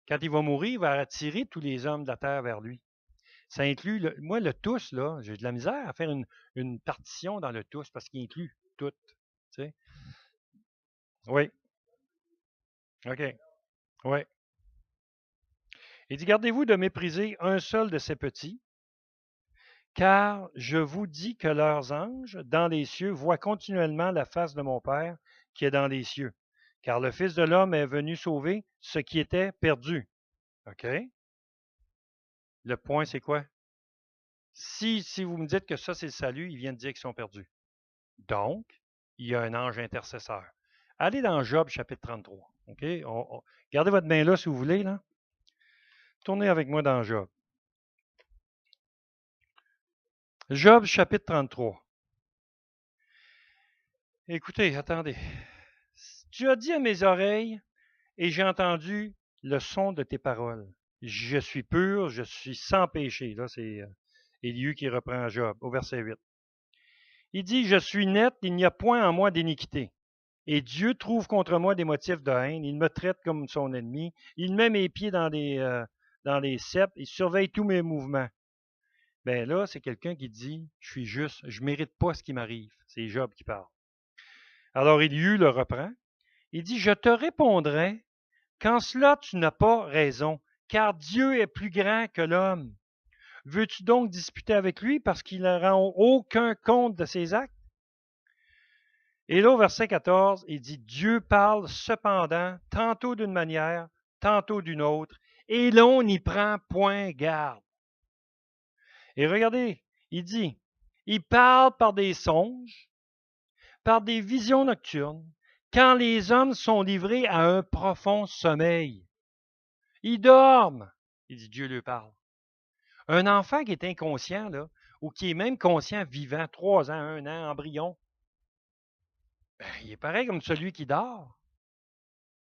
quand il va mourir, il va attirer tous les hommes de la terre vers lui. Ça inclut, moi, le tous, là, j'ai de la misère à faire une partition dans le tous parce qu'il inclut tout. Tu sais? Oui, OK. Oui. Il dit, gardez-vous de mépriser un seul de ces petits, car je vous dis que leurs anges dans les cieux voient continuellement la face de mon Père qui est dans les cieux. Car le Fils de l'homme est venu sauver ce qui était perdu. OK? Le point, c'est quoi? Si vous me dites que ça, c'est le salut, il vient de dire qu'ils sont perdus. Donc, il y a un ange intercesseur. Allez dans Job, chapitre 33. OK? Gardez votre main là si vous voulez. Là. Tournez avec moi dans Job. Job, chapitre 33. Écoutez, attendez. Tu as dit à mes oreilles, et j'ai entendu le son de tes paroles. Je suis pur, je suis sans péché. Là, c'est Élihu qui reprend Job, au verset 8. Il dit, je suis net, il n'y a point en moi d'iniquité. Et Dieu trouve contre moi des motifs de haine. Il me traite comme son ennemi. Il met mes pieds dans les ceps. Il surveille tous mes mouvements. Ben là, c'est quelqu'un qui dit, je suis juste, je ne mérite pas ce qui m'arrive. C'est Job qui parle. Alors Élihu le reprend. Il dit, je te répondrai qu'en cela tu n'as pas raison, car Dieu est plus grand que l'homme. Veux-tu donc disputer avec lui parce qu'il ne rend aucun compte de ses actes? Et là, au verset 14, il dit, Dieu parle cependant, tantôt d'une manière, tantôt d'une autre, et l'on n'y prend point garde. Et regardez, il dit, il parle par des songes, par des visions nocturnes, quand les hommes sont livrés à un profond sommeil. Ils dorment. Il dit, Dieu lui parle. Un enfant qui est inconscient, là, ou qui est même conscient vivant, 3 ans, 1 an, embryon, ben, il est pareil comme celui qui dort.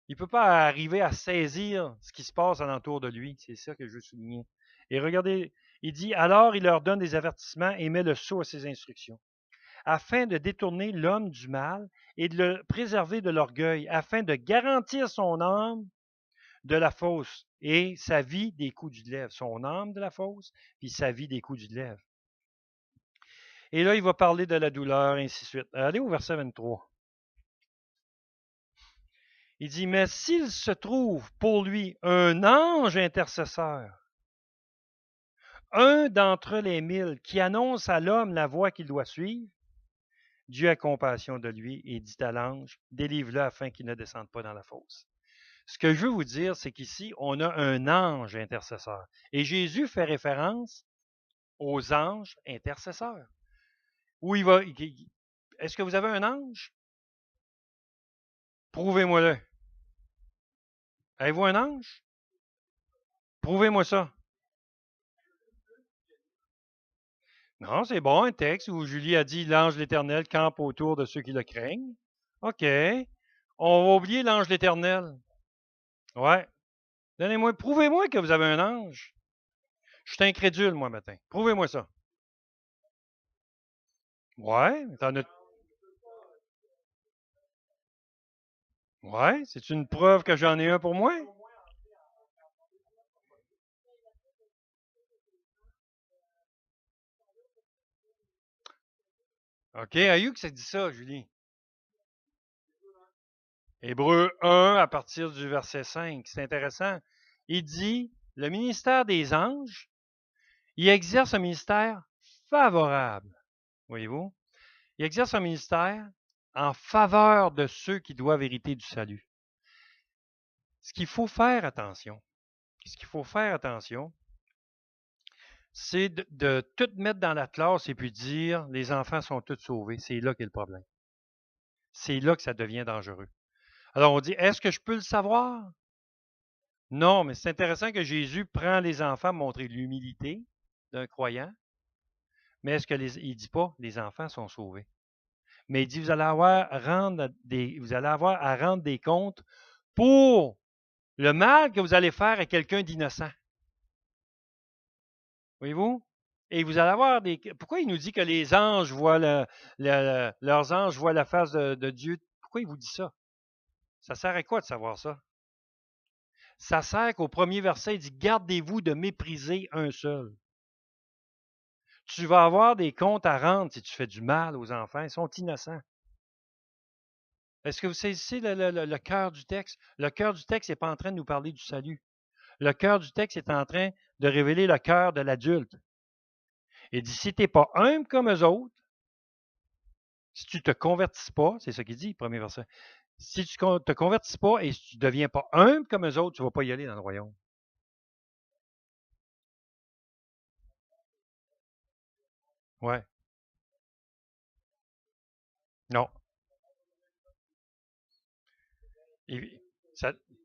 Il ne peut pas arriver à saisir ce qui se passe alentour de lui. C'est ça que je veux souligner. Et regardez, il dit, alors il leur donne des avertissements et met le sceau à ses instructions, afin de détourner l'homme du mal et de le préserver de l'orgueil, afin de garantir son âme de la fosse et sa vie des coups du lèvre. Son âme de la fosse, puis sa vie des coups du lèvre. Et là, il va parler de la douleur, ainsi de suite. Allez au verset 23. Il dit, mais s'il se trouve pour lui un ange intercesseur, un d'entre les 1000 qui annonce à l'homme la voie qu'il doit suivre, Dieu a compassion de lui et dit à l'ange, délivre-le afin qu'il ne descende pas dans la fosse. Ce que je veux vous dire, c'est qu'ici, on a un ange intercesseur. Et Jésus fait référence aux anges intercesseurs. Où il va. Est-ce que vous avez un ange? Prouvez-moi-le. Avez-vous un ange? Prouvez-moi ça. Non, c'est bon, un texte où Julie a dit l'ange de l'Éternel campe autour de ceux qui le craignent. OK. On va oublier l'ange de l'Éternel. Ouais. Donnez-moi, prouvez-moi que vous avez un ange. Je suis incrédule, moi, matin. Prouvez-moi ça. Ouais, t'en as. Ouais, c'est une preuve que j'en ai un pour moi. OK, Ayuk, ça dit ça, Julie. Hébreu 1 à partir du verset 5. C'est intéressant. Il dit, le ministère des anges, il exerce un ministère favorable. Voyez-vous? Il exerce un ministère en faveur de ceux qui doivent hériter du salut. Ce qu'il faut faire attention, c'est de tout mettre dans la classe et puis dire les enfants sont tous sauvés. C'est là qu'est le problème. C'est là que ça devient dangereux. Alors on dit, est-ce que je peux le savoir? Non, mais c'est intéressant que Jésus prend les enfants pour montrer l'humilité d'un croyant, mais il ne dit pas les enfants sont sauvés. Mais il dit vous allez avoir à rendre des comptes pour le mal que vous allez faire à quelqu'un d'innocent. Voyez-vous? Et vous allez avoir des. Pourquoi il nous dit que les anges voient leurs anges voient la face de Dieu? Pourquoi il vous dit ça? Ça sert à quoi de savoir ça? Ça sert qu'au premier verset, il dit gardez-vous de mépriser un seul. Tu vas avoir des comptes à rendre si tu fais du mal aux enfants. Ils sont innocents. Est-ce que vous saisissez le cœur du texte? Le cœur du texte n'est pas en train de nous parler du salut. Le cœur du texte est en train de révéler le cœur de l'adulte. Il dit, si tu n'es pas humble comme eux autres, si tu ne te convertis pas, c'est ça qu'il dit, premier verset, si tu ne te convertis pas et si tu ne deviens pas humble comme eux autres, tu ne vas pas y aller dans le royaume. Ouais. Non.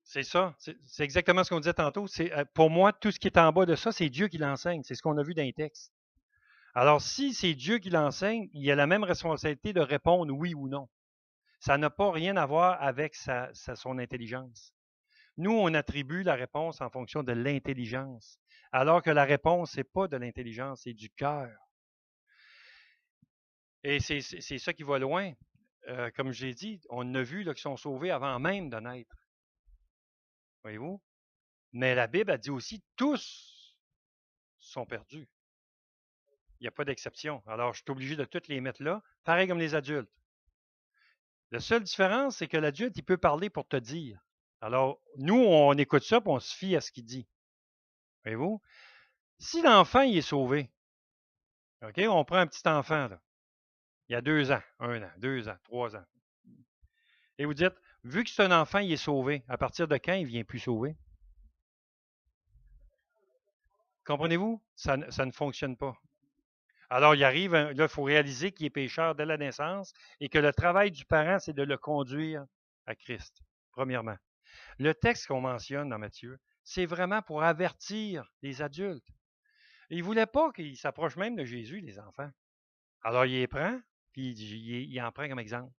C'est ça. C'est exactement ce qu'on disait tantôt. Pour moi, tout ce qui est en bas de ça, c'est Dieu qui l'enseigne. C'est ce qu'on a vu dans les textes. Alors, si c'est Dieu qui l'enseigne, il a la même responsabilité de répondre oui ou non. Ça n'a pas rien à voir avec son intelligence. Nous, on attribue la réponse en fonction de l'intelligence, alors que la réponse, n'est pas de l'intelligence, c'est du cœur. Et c'est ça qui va loin. Comme j'ai dit, on a vu qu'ils sont sauvés avant même de naître. Voyez-vous? Mais la Bible a dit aussi, tous sont perdus. Il n'y a pas d'exception. Alors, je suis obligé de toutes les mettre là, pareil comme les adultes. La seule différence, c'est que l'adulte, il peut parler pour te dire. Alors, nous, on écoute ça, puis on se fie à ce qu'il dit. Voyez-vous? Si l'enfant, il est sauvé, OK, on prend un petit enfant, là, il y a 2 ans, 1 an, 2 ans, 3 ans. Et vous dites, vu que c'est un enfant, il est sauvé, à partir de quand il ne vient plus sauver? Comprenez-vous? Ça ne fonctionne pas. Alors, il arrive, là, il faut réaliser qu'il est pécheur dès la naissance et que le travail du parent, c'est de le conduire à Christ, premièrement. Le texte qu'on mentionne dans Matthieu, c'est vraiment pour avertir les adultes. Il ne voulait pas qu'ils s'approchent même de Jésus, les enfants. Alors, il les prend, puis il en prend comme exemple.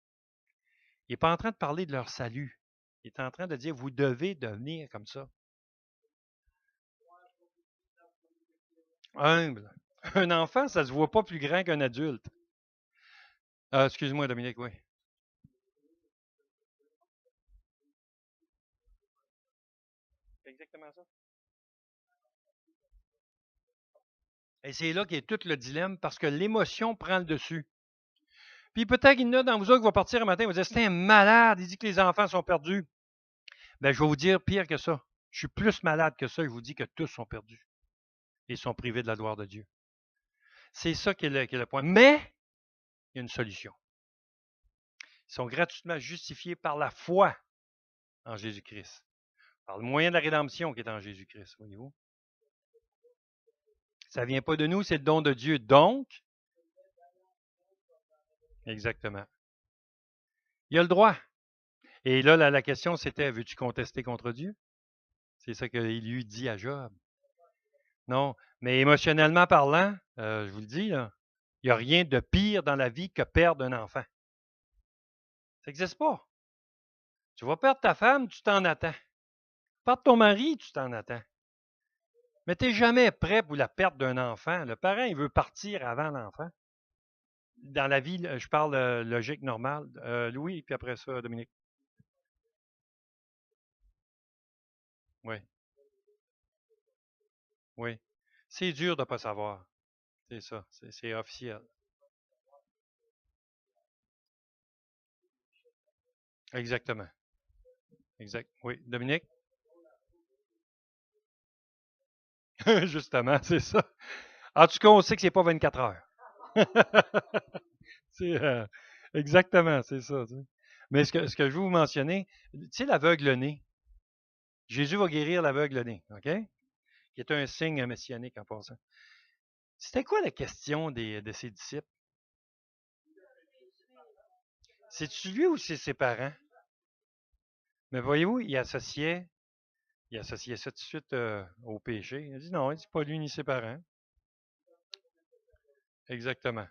Il n'est pas en train de parler de leur salut. Il est en train de dire, vous devez devenir comme ça. Humble. Un enfant, ça ne se voit pas plus grand qu'un adulte. Excuse-moi, Dominique, oui. C'est exactement ça. Et c'est là qu'est tout le dilemme, parce que l'émotion prend le dessus. Puis peut-être qu'il y en a dans vous autres qui vont partir un matin et vont dire, c'est un malade, il dit que les enfants sont perdus. Ben, je vais vous dire pire que ça. Je suis plus malade que ça, je vous dis que tous sont perdus et sont privés de la gloire de Dieu. C'est ça qui est le point. Mais, il y a une solution. Ils sont gratuitement justifiés par la foi en Jésus-Christ. Par le moyen de la rédemption qui est en Jésus-Christ, voyez-vous. Ça ne vient pas de nous, c'est le don de Dieu. Donc, exactement. Il a le droit. Et là, la question, c'était, veux-tu contester contre Dieu? C'est ça qu'il lui dit à Job. Non, mais émotionnellement parlant, je vous le dis, là, il n'y a rien de pire dans la vie que perdre un enfant. Ça n'existe pas. Tu vas perdre ta femme, tu t'en attends. Perdre ton mari, tu t'en attends. Mais tu n'es jamais prêt pour la perte d'un enfant. Le parent, il veut partir avant l'enfant. Dans la vie, je parle logique normale. Louis, puis après ça, Dominique. Oui, oui. C'est dur de ne pas savoir. C'est ça, c'est officiel. Exactement. Exact. Oui, Dominique? Justement, c'est ça. En tout cas, on sait que c'est pas 24 heures. C'est exactement, c'est ça. Tu sais. Mais ce que je veux vous mentionner, tu sais, l'aveugle-né. Jésus va guérir l'aveugle-né, OK? Qui est un signe messianique en passant. C'était quoi la question de ses disciples? C'est-tu lui ou c'est ses parents? Mais voyez-vous, il associait ça tout de suite au péché. Il a dit non, c'est pas lui ni ses parents. Exactement.